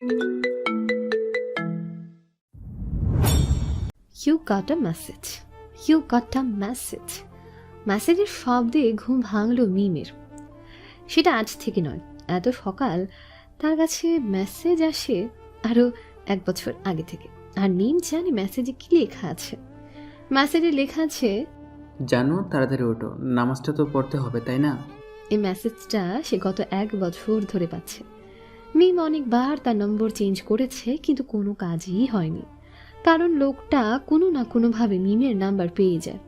You got a message, you got a message. মেসেজের শব্দে ঘুম ভাঙল মিমের। সেটা আজ থেকে নয়, এত সকাল তার কাছে মেসেজ আসে আরও 1 বছর আগে থেকে। আর মিম জানে মেসেজে কি লেখা আছে। মেসেজে লেখা আছে, জানো তাড়াতাড়ি ওঠো, নামাজটা তো পড়তে হবে তাই না? এই মেসেজটা সে গত 1 বছর ধরে পাচ্ছে। মিম অনেকবার তার নম্বর চেঞ্জ করেছে, কিন্তু কোনো কাজই হয়নি, কারণ লোকটা কোনো না কোনোভাবে মিমের নাম্বার পেয়ে যায়।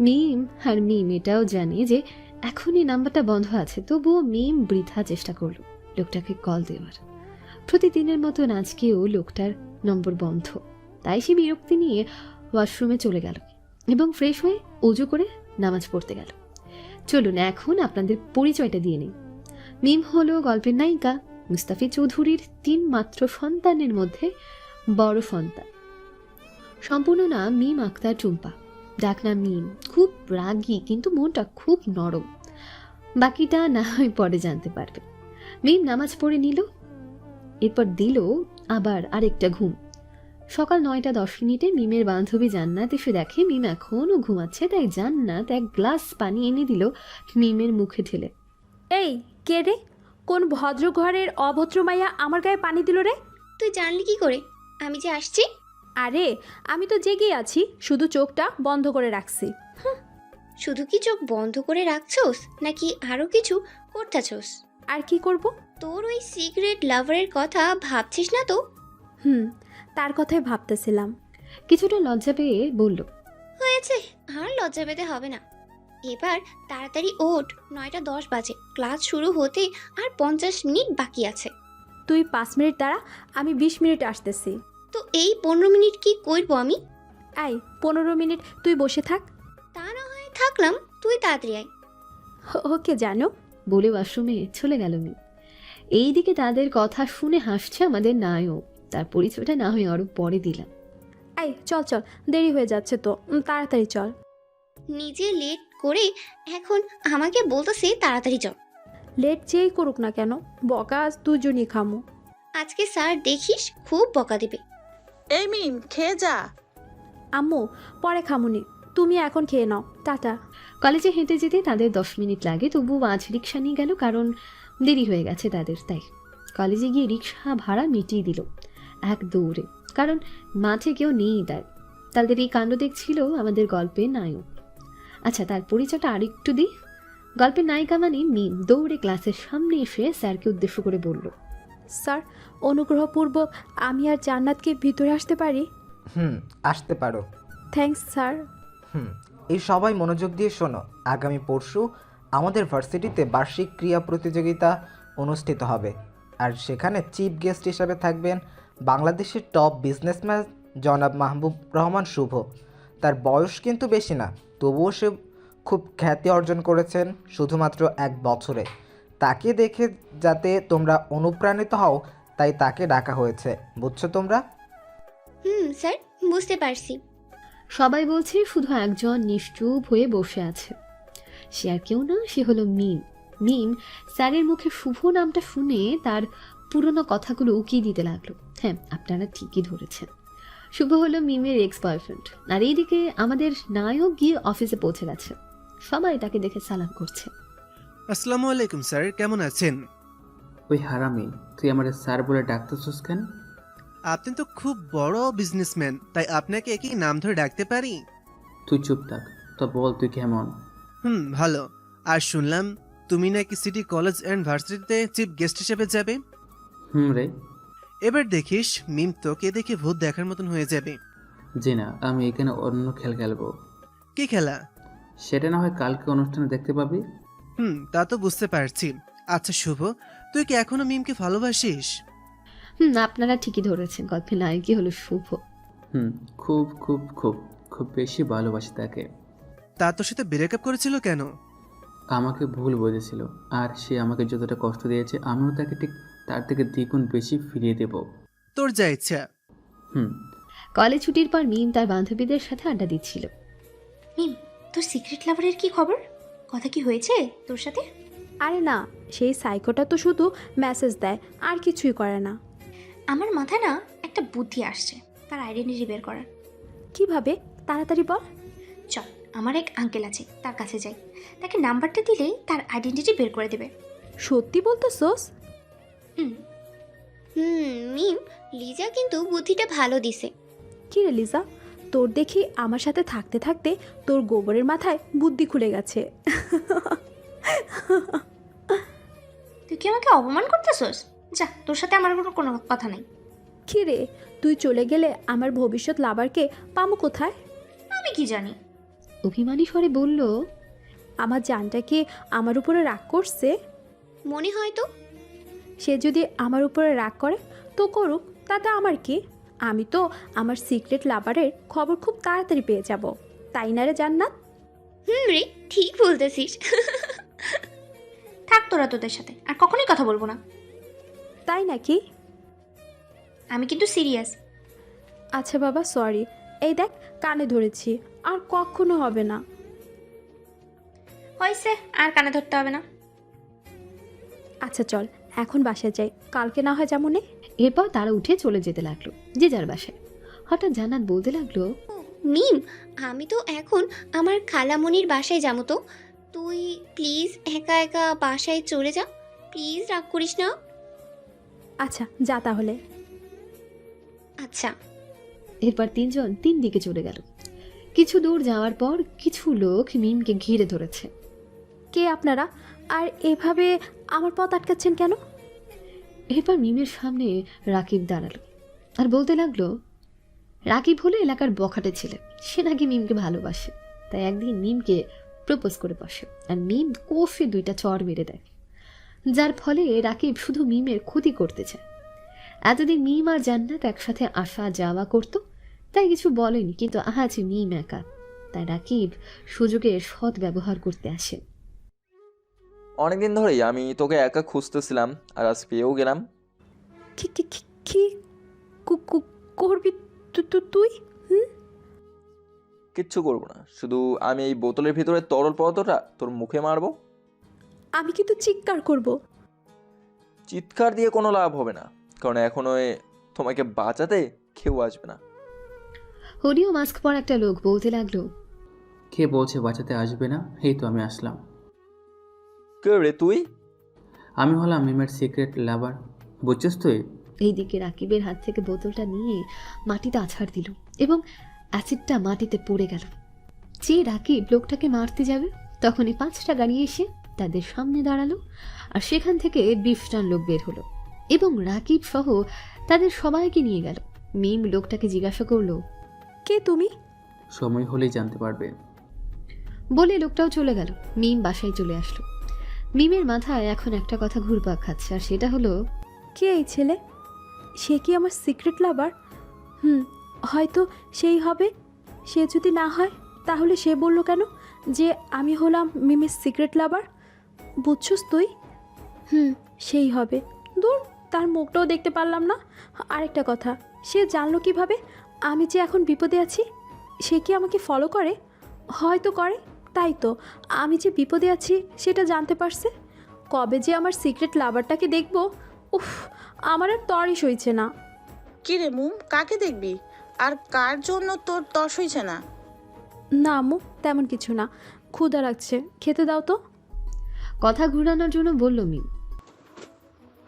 মিম এটাও জানে যে এখনই নাম্বারটা বন্ধ আছে, তবুও মিম বৃথা চেষ্টা করলো লোকটাকে কল দেওয়ার। প্রতিদিনের মতো আজকেও লোকটার নম্বর বন্ধ। তাই সে বিরক্তি নিয়ে ওয়াশরুমে চলে গেল এবং ফ্রেশ হয়ে অজু করে নামাজ পড়তে গেল। চলুন এখন আপনাদের পরিচয়টা দিয়ে নিই। মিম হলো গল্পের নায়িকা মুস্তাফিজ চৌধুরীর 3 মাত্র সন্তানের মধ্যে বড় সন্তান। সম্পূর্ণ নাম মিম আক্তার টুম্পা, ডাকনাম মিম। খুব রাগী কিন্তু মনটা খুব নরম। বাকিটা না হয় পরে জানতে পারবে। মিম নামাজ পড়ে নিল, এরপর দিল আবার আরেকটা ঘুম। সকাল 9টা 10 মিনিটে মিমের বান্ধবী জান্নাত এসে দেখে মিম এখনও ঘুমাচ্ছে, তাই জান্নাত 1 গ্লাস পানি এনে দিল মিমের মুখে ঢেলে। এই কে রে? কোন ভদ্র ঘরের অভদ্র মাইয়া আমার গায়ে পানি দিল রে? তুই জানলি কি করে আমি যে আসছি? আরে আমি তো জেগেই আছি, শুধু চোখটা বন্ধ করে রাখছি। শুধু কি চোখ বন্ধ করে রাখছোস নাকি আরো কিছু করতেছোস? আর কি করব? তোর ওই সিক্রেট লাভারের কথা ভাবছিস না তো? তার কথাই ভাবতেছিলাম। কিছুটা লজ্জা পেয়ে বলল, হয়েছে, আর লজ্জা পেতে হবে না। এবার তাড়াতাড়ি ওঠ, 9টা 10 বাজে, ক্লাস শুরু হতে আর 50 মিনিট বাকি আছে। তুই 5 মিনিট দাঁড়া, আমি 20 মিনিট আসতেছি। তো এই 15 মিনিট কি করবো আমি? আই 15 মিনিট তুই বসে থাক। তা না হয় থাকলাম, তুই তাড়াতাড়ি আয়। ওকে জানো, বলে ওয়াশরুমে চলে গেল মিম। এইদিকে তাদের কথা শুনে হাসছে আমাদের নায়ক। তার পরিচয়টা না হয় আরো পরে দিলাম। আই চল চল, দেরি হয়ে যাচ্ছে তো, তাড়াতাড়ি চল। নিজে লেট করে এখন আমাকে বলতেছে তাড়াতাড়ি চল। লেট যেই করুক না কেন, বকা আজ দুজনই খামু। আজকে স্যার দেখিস খুব বকা দিবে। এই মিম, খেয়ে যা। আম্মু পরে খামুনি, তুমি এখন খেয়ে নাও, টাটা। কলেজে হেঁটে যেতে তাদের 10 মিনিট লাগে, তবু আজ রিক্সা নিয়ে গেল, কারণ দেরি হয়ে গেছে তাদের। তাই কলেজে গিয়ে রিক্সা ভাড়া মিটিয়ে দিল এক দৌড়ে, কারণ মাঠে কেউ নেই। তাদের এই কাণ্ড দেখছিল আমাদের গল্পের নায়ক। আচ্ছা, তার পরিচয়টা আরেকটু দিই। গল্পের নায়িকা মানে মিম দৌড়ে ক্লাসের সামনে এসে স্যারকে উদ্দেশ্য করে বলল, স্যার অনুগ্রহপূর্বক আমি আর জান্নাতকে ভিতরে আসতে পারি? আসতে পারো। Thanks sir. এই সবাই মনোযোগ দিয়ে শোনো, আগামী পরশু আমাদের ভার্সিটিতে বার্ষিক ক্রীড়া প্রতিযোগিতা অনুষ্ঠিত হবে, আর সেখানে চিফ গেস্ট হিসাবে থাকবেন বাংলাদেশের টপ বিজনেসম্যান জনাব মাহবুব রহমান শুভ। তার বয়স কিন্তু বেশি না, তবুও সে খুব খ্যাতি অর্জন করেছেন শুধুমাত্র 1 বছরে। তাকে দেখে যাতে তোমরা অনুপ্রাণিত হও, তাই তাকে ডাকা হয়েছে, বুঝছো তোমরা? স্যার, বুঝতে পারছি। সবাই বলছে শুধু একজন নিশ্চুপ হয়ে বসে আছে। সে আর কেউ না, সে হলো মিম। মিম স্যারের মুখে শুভ নামটা শুনে তার পুরনো কথাগুলো উকিয়ে দিতে লাগলো। হ্যাঁ, আপনারা ঠিকই ধরেছেন, শুভ হলো মিমের এক্স বয়ফ্রেন্ড। আর এইদিকে আমাদের নায়ক গিয়ে অফিসে পৌঁছে গেছে। সবাই তাকে দেখে সালাম করছে। আসসালামু আলাইকুম স্যার, কেমন আছেন? ওই হারামি, তুই আমার স্যার বলে ডাকতেছিস কেন? আপনি তো খুব বড় বিজনেসম্যান, তাই আপনাকে একই নাম ধরে ডাকতে পারি? তুই চুপ থাক তো, বল তুই কেমন? ভালো। আর শুনলাম তুমি নাকি সিটি কলেজ অ্যান্ড ভার্সিটিতে চিফ গেস্ট হিসেবে যাবে। রে, এবার দেখিস মিম তোকে দেখে ভূত দেখার মতন হয়ে যাবে। জি না, আমি এখানে অন্য খেলবো। কি খেলা? সেটা না হয় কালকে অনুষ্ঠানে দেখতে পাবি। তা তো বুঝতে পারছি। আচ্ছা শুভ, তুই কি এখনো মিমকে ভালোবাসিস? আপনারা ঠিকই ধরেছেন, গল্পের নায়কই হলো শুভ। খুব খুব খুব খুব বেশি ভালোবাসি তাকে। তা তোর সাথে ব্রেকআপ করেছিল কেন? আমাকে ভুল বুঝেছিল, আর সে আমাকে যতটা কষ্ট দিয়েছে আমিও তাকে ঠিক তার থেকে দ্বিগুণ বেশি ফিরিয়ে দেব। তোর যা ইচ্ছা। কলেজ ছুটির পর মিম তার বান্ধবীদের সাথে আড্ডা দিচ্ছিল। মিম, তোর সিক্রেট লাভারের কি খবর? কথা কি হয়েছে তোর সাথে? আরে না, সেই সাইকোটা তো শুধু মেসেজ দেয় আর কিছুই করে না। আমার মাথায় না একটা বুদ্ধি আসছে তার আইডেন্টিটি বের করার। কিভাবে? তাড়াতাড়ি বল। চল, আমার এক আঙ্কেল আছে, তার কাছে যাই। তাকে নাম্বারটা দিলেই তার আইডেন্টিটি বের করে দেবে। সত্যি বলতেছোস? হুম। মিম, লিজা কিন্তু বুদ্ধিটা ভালো দিছে। কি রে লিজা, তোর দেখি আমার সাথে থাকতে থাকতে তোর গোবরের মাথায় বুদ্ধি খুলে গেছে। তুই কি আমাকে অপমান করতেছস? যা, তোর সাথে আমার কোনো কথা নাই। কি রে, তুই চলে গেলে আমার ভবিষ্যৎ লাভারকে পামু কোথায়? আমি কি জানি? অভিমানী স্বরে বলল, আমার জানটা কি আমার উপরে রাগ করছে? মনে হয় তো। সে যদি আমার উপরে রাগ করে তো করুক, তাতে আমার কি? আমি তো আমার সিক্রেট লাভারের খবর খুব তাড়াতাড়ি পেয়ে যাব, তাই না রে জান্নাত? রে, ঠিক বলতেছিস। থাক তোরা তোদের সাথে আর কখনোই কথা বলবো না। তাই নাকি? আমি কিন্তু সিরিয়াস। আচ্ছা বাবা, সরি। এই দেখ, কানে ধরেছি, আর কখনো হবে না। হয়েছে, আর কানে ধরতে হবে না। আচ্ছা চল, এখন বাসায় যাই, কালকে না হয় যেমনে। এরপর তারা উঠে চলে যেতে লাগলো যে যার বাসায়। হঠাৎ জান্নাত বলতে লাগলো, মিম, আমি তো এখন আমার খালামণির বাসায় যাবো। তো তুই প্লিজ একা একা বাসায় চলে যা, প্লিজ, রাগ করিস না। আচ্ছা যা তাহলে। আচ্ছা। এরপর তিনজন তিন দিকে চলে গেল। কিছু দূর যাওয়ার পর কিছু লোক মিমকে ঘিরে ধরেছে। কে আপনারা, আর এভাবে আমার পথ আটকাচ্ছেন কেন? এরপর মিমের সামনে রাকিব দাঁড়ালো আর বলতে লাগলো, রাকিব হলো এলাকার বখাটে ছেলে। সে নাকি মিমকে ভালোবাসে, তাই একদিন মিমকে প্রপোজ করে বসে আর মিম কফে 2টা চড় মেরে দেয়, যার ফলে রাকিব শুধু মিমের ক্ষতি করতে চায়। এতদিন মিম আর জান্নাত একসাথে আসা যাওয়া করতো, তাই কিছু বলেনি, কিন্তু আজ মিম একা, তাই রাকিব সুযোগের সৎ ব্যবহার করতে আসে। অনেকদিন ধরেই আমি তোকে একা খুঁজতেছিলাম আর আজ পেয়েও গেলাম। কি কি কি কি করবি তুই? কিচ্ছু করবো না, শুধু আমি এই বোতলের ভিতরে তরল পদার্থটা তোর মুখে মারবো। আমি কিন্তু চিৎকার করব। চিৎকার দিয়ে কোনো লাভ হবে না, কারণ এখনো তোমাকে বাঁচাতে কেউ আসবে না। হরিও মাস্ক পরা একটা লোক বলতে লাগলো, কে বলছে বাঁচাতে আসবে না? এই তো আমি আসলাম। কে রে তুই? আমি হলাম মিমের সিক্রেট লাভার, বুঝছিস তুই? এইদিকে রাকিবের হাত থেকে বোতলটা নিয়ে মাটিতে আছাড় দিল এবং অ্যাসিডটা মাটিতে পড়ে গেল। যে রাকিব লোকটাকে মারতে যাবে, তখনই 5টা গাড়ি এসে তাদের সামনে দাঁড়ালো আর সেখান থেকে 20টা লোক বের হলো এবং রাকিব সহ তাদের সবাইকে নিয়ে গেল। মিম লোকটাকে জিজ্ঞাসা করলো, কে তুমি? সময় হলেই জানতে পারবে, বলে লোকটাও চলে গেল। মিম বাসায় চলে আসলো। মিমের মাথায় এখন একটা কথা ঘুরপাক খাচ্ছে, আর সেটা হলো, কে এই ছেলে? সে কি আমার সিক্রেট লাভার? হয়তো সেই হবে। সে যদি না হয় তাহলে সে বললো কেন যে আমি হলাম মিমের সিক্রেট লাভার? বুঝছস তুই? সেই হবে। দূর, তার মুখটাও দেখতে পারলাম না। আরেকটা কথা, সে জানলো কিভাবে আমি যে এখন বিপদে আছি? সে কি আমাকে ফলো করে? হয়তো করে, তাই তো আমি যে বিপদে আছি সেটা জানতে পারছে। কবে যে আমার সিক্রেট লাভারটাকে দেখবো, উফ, আমার আর তরই সইছে না। কি রে মুম, কাকে দেখবি? আর কার জন্য তোর তস হইছে না? না আম্মু, তেমন কিছু না, ক্ষুধা লাগছে, খেতে দাও তো। কথা ঘুরানোর জন্য বলল মিম।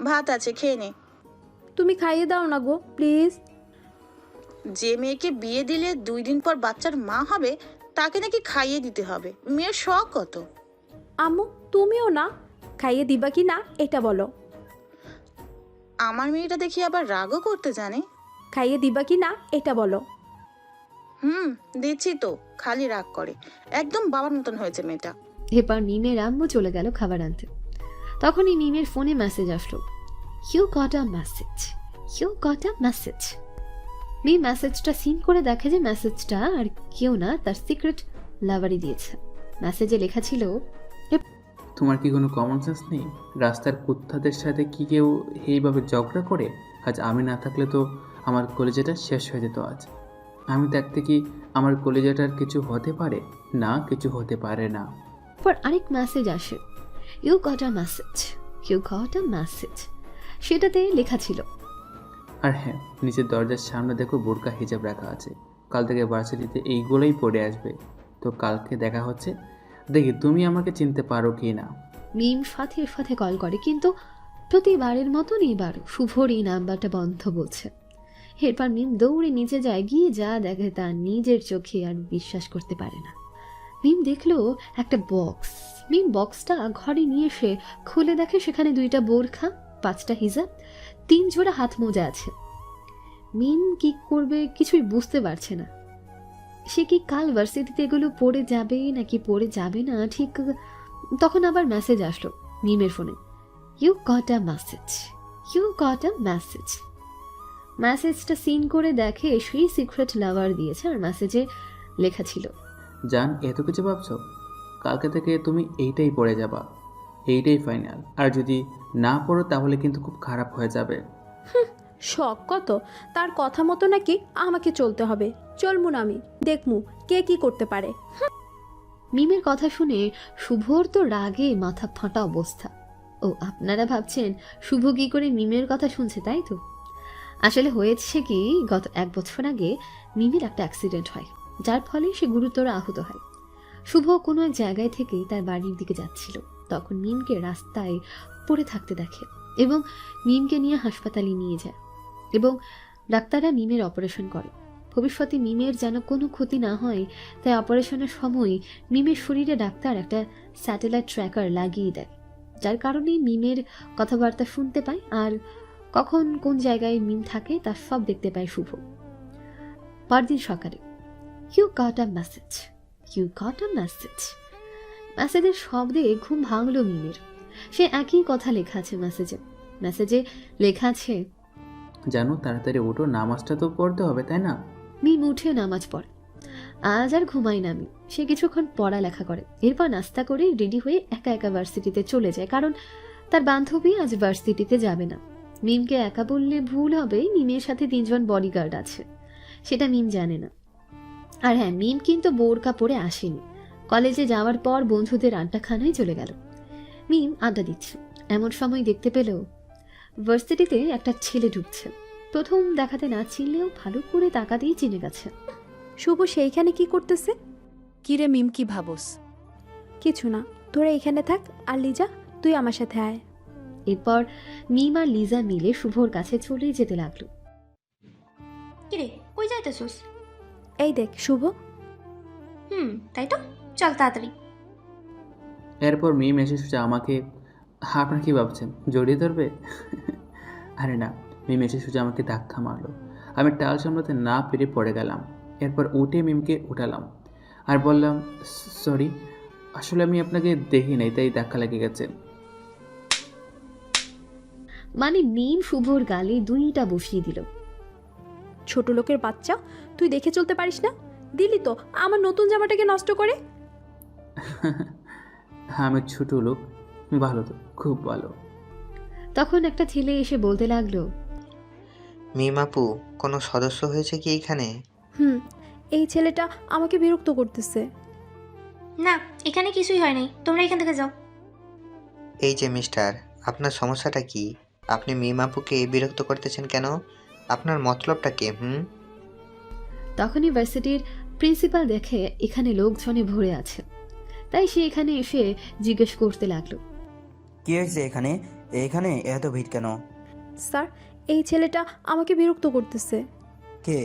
ভাত আছে, খেয়ে নে। তুমি খাইয়ে দাও না গো, প্লিজ। যে মেয়েকে বিয়ে দিলে 2 দিন পর বাচ্চার মা হবে, তাকে নাকি খাইয়ে দিতে হবে? মেয়ের শখ কত? আম্মু, তুমিও না, খাইয়ে দিবা কি না এটা বলো। আমার মেয়েটা দেখি আবার রাগও করতে জানে। খাইয়ে দিবা কি না এটা বলো। দিচ্ছি তো, খালি রাগ করে। একদম বাবার মতন হয়েছে মেয়েটা। এরপর মিমের আম্মু চলে গেল খাবার আনতে। তখনই মিমের ফোনে মেসেজ আসলো, you got a message, you got a message. Mim মেসেজটা সিন করে দেখে যে মেসেজটা আর কেউ না, তার সিক্রেট লাভারই দিয়েছে। মেসেজে লেখা ছিল, তোমার কি কোনো কমন সেন্স নেই? রাস্তার কুত্তাদের সাথে কি কেউ এইভাবে ঝগড়া করে? আজ আমি না থাকলে তো আমার কলেজাটা শেষ হয়ে যেত। আজ আমি দেখতে কি আমার কলেজাটার কিছু হতে পারে? না, কিছু হতে পারে না। পর আরেক মেসেজ আসে, you got a message, you got a message. সেটাতে লেখা ছিল, আর হ্যাঁ, নিচের দরজার সামনে দেখো বোরকা হিজাব রাখা আছে। কাল থেকে ভার্সিটিতে এইগুলোই পরে আসবে। তো কালকে দেখা হচ্ছে, দেখি তুমি আমাকে চিনতে পারো কি না। মিম সাথে সাথে কল করে, কিন্তু প্রতিবারের মতন এবার শুভর এই নাম্বারটা বন্ধ বলছে। এরপর মিম দৌড়ে নিচে যায়, গিয়ে যা দেখে তা নিজের চোখে আর বিশ্বাস করতে পারে না। মিম দেখলো একটা বক্স। মিম বক্সটা ঘরে নিয়ে এসে খুলে দেখে সেখানে 2টা বোরখা, 5টা হিজাব, 3 জোড়া হাত মোজা আছে। মিম কি করবে কিছুই বুঝতে পারছে না। সে কি কাল ভার্সিটিতে এগুলো পড়ে যাবে নাকি পড়ে যাবে না ঠিক। তখন আবার মেসেজ আসলো মিমের ফোনে, you got a message, you got a message. মেসেজটা সিন করে দেখে সেই সিক্রেট লাভার দিয়েছে, আর মেসেজে লেখা ছিল, জান, এত কিছু ভাবছো? কালকে থেকে তুমি এইটাই পড়ে যাবা, এইটাই ফাইনাল। আর যদি না পড়ো তাহলে কিন্তু খুব খারাপ হয়ে যাবে। শখ কত, তার কথা মতো নাকি আমাকে চলতে হবে। চলমু না আমি, দেখমু কে কি করতে পারে। মিমের কথা শুনে শুভর তো রাগে মাথা ফাটা অবস্থা। ও, আপনারা ভাবছেন শুভ কি করে মিমের কথা শুনছে, তাই তো? আসলে হয়েছে কি, গত 1 বছর আগে মিমের একটা অ্যাক্সিডেন্ট হয়, যার ফলে সে গুরুতর আহত হয়। শুভ কোনো এক জায়গায় থেকে তার বাড়ির দিকে যাচ্ছিল, তখন মিমকে রাস্তায় পড়ে থাকতে দেখে এবং মিমকে নিয়ে হাসপাতালে নিয়ে যায় এবং ডাক্তাররা মিমের অপারেশন করে। ভবিষ্যতে মিমের যেন কোনো ক্ষতি না হয় তাই অপারেশনের সময় মিমের শরীরে ডাক্তার একটা স্যাটেলাইট ট্র্যাকার লাগিয়ে দেয়, যার কারণে মিমের কথাবার্তা শুনতে পায় আর কখন কোন জায়গায় মিম থাকে তার সব দেখতে পায় শুভ। পরদিন সকালে, you got a message, you got a message. মেসেজের শব্দে ঘুম ভাঙল মিমের। সে একই কথা লেখা আছে মেসেজে। মেসেজে লেখা আছে, জানো, তাড়াতাড়ি ওঠো, নামাজটা তো পড়তে হবে, তাই না? মিম উঠে নামাজ পড়ে। আজ আর ঘুমাই না মিম। সে কিছুক্ষণ পড়ালেখা করে, এরপর নাস্তা করে রেডি হয়ে একা একা ভার্সিটিতে চলে যায়, কারণ তার বান্ধবী আজ ভার্সিটিতে যাবে না। মিমকে একা বললে ভুল হবে, মিমের সাথে 3 জন বডিগার্ড আছে, সেটা মিম জানে না। আর হ্যাঁ, মিম কিন্তু বোরকা পরে আসেনি। কলেজে যাওয়ার পর বন্ধুদের আড্ডাখানায় চলে গেল। মিম আড্ডা দিচ্ছে, এমন সময় দেখতে পেল ভার্সিটিতে একটা ছেলে ঢুকছে। প্রথম দেখাতে না চিনলেও ভালো করে তাকাতেই চিনে গেছে। শুভ সেইখানে কি করতেছে? কিরে মিম, কি ভাবস? কিছু না, তোরা এখানে থাক, আর লিজা তুই আমার সাথে আয়। এরপর মিম আর লিজা মিলে শুভর কাছে চলে যেতে লাগলো। কিরে, কই যাইতেছস? এই দেখ শুভ। তাই তো, চল তাড়াতাড়ি। এরপর মিম এসে সোজা আমাকে, আপনার কি ভাবছেন জড়িয়ে ধরবে? আরে না, মিম এসে সোজা আমাকে ধাক্কা মারলো। আমি টাল সামলাতে না পেরে পড়ে গেলাম। এরপর উঠে মিমকে উঠালাম আর বললাম, সরি, আসলে আমি আপনাকে দেখি নাই, তাই ধাক্কা লেগে গেছে। মানে মিম শুভর গালে 2টা বসিয়ে দিল। ছোট লোকের বাচ্চা, তুই দেখে চলতে পারিস না? দিলি তো আমার নতুন জামাটাকে নষ্ট করে। আমি ছোট লোক? ভালো তো, খুব ভালো। তখন একটা ছেলে এসে বলতে লাগলো, মিম আপু, কোনো সদস্য হয়েছে কি এখানে? এই ছেলেটা আমাকে বিরক্ত করতেছে। না, এখানে কিছুই হয় নাই, তোমরা এখান থেকে যাও। এই যে মিস্টার, আপনার সমস্যাটা কি? আপনি মিম আপুকে বিরক্ত করতেছেন কেন? আপনার মতলবটা কি? তখনই ভার্সিটির প্রিন্সিপাল দেখে এখানে লোকজনে ভরে আছে, তাই সে এখানে এসে জিজ্ঞেস করতে লাগলো, কি হয়েছে এখানে? এখানে এত ভিড় কেন? স্যার, এই ছেলেটা আমাকে বিরক্ত করতেছে। কে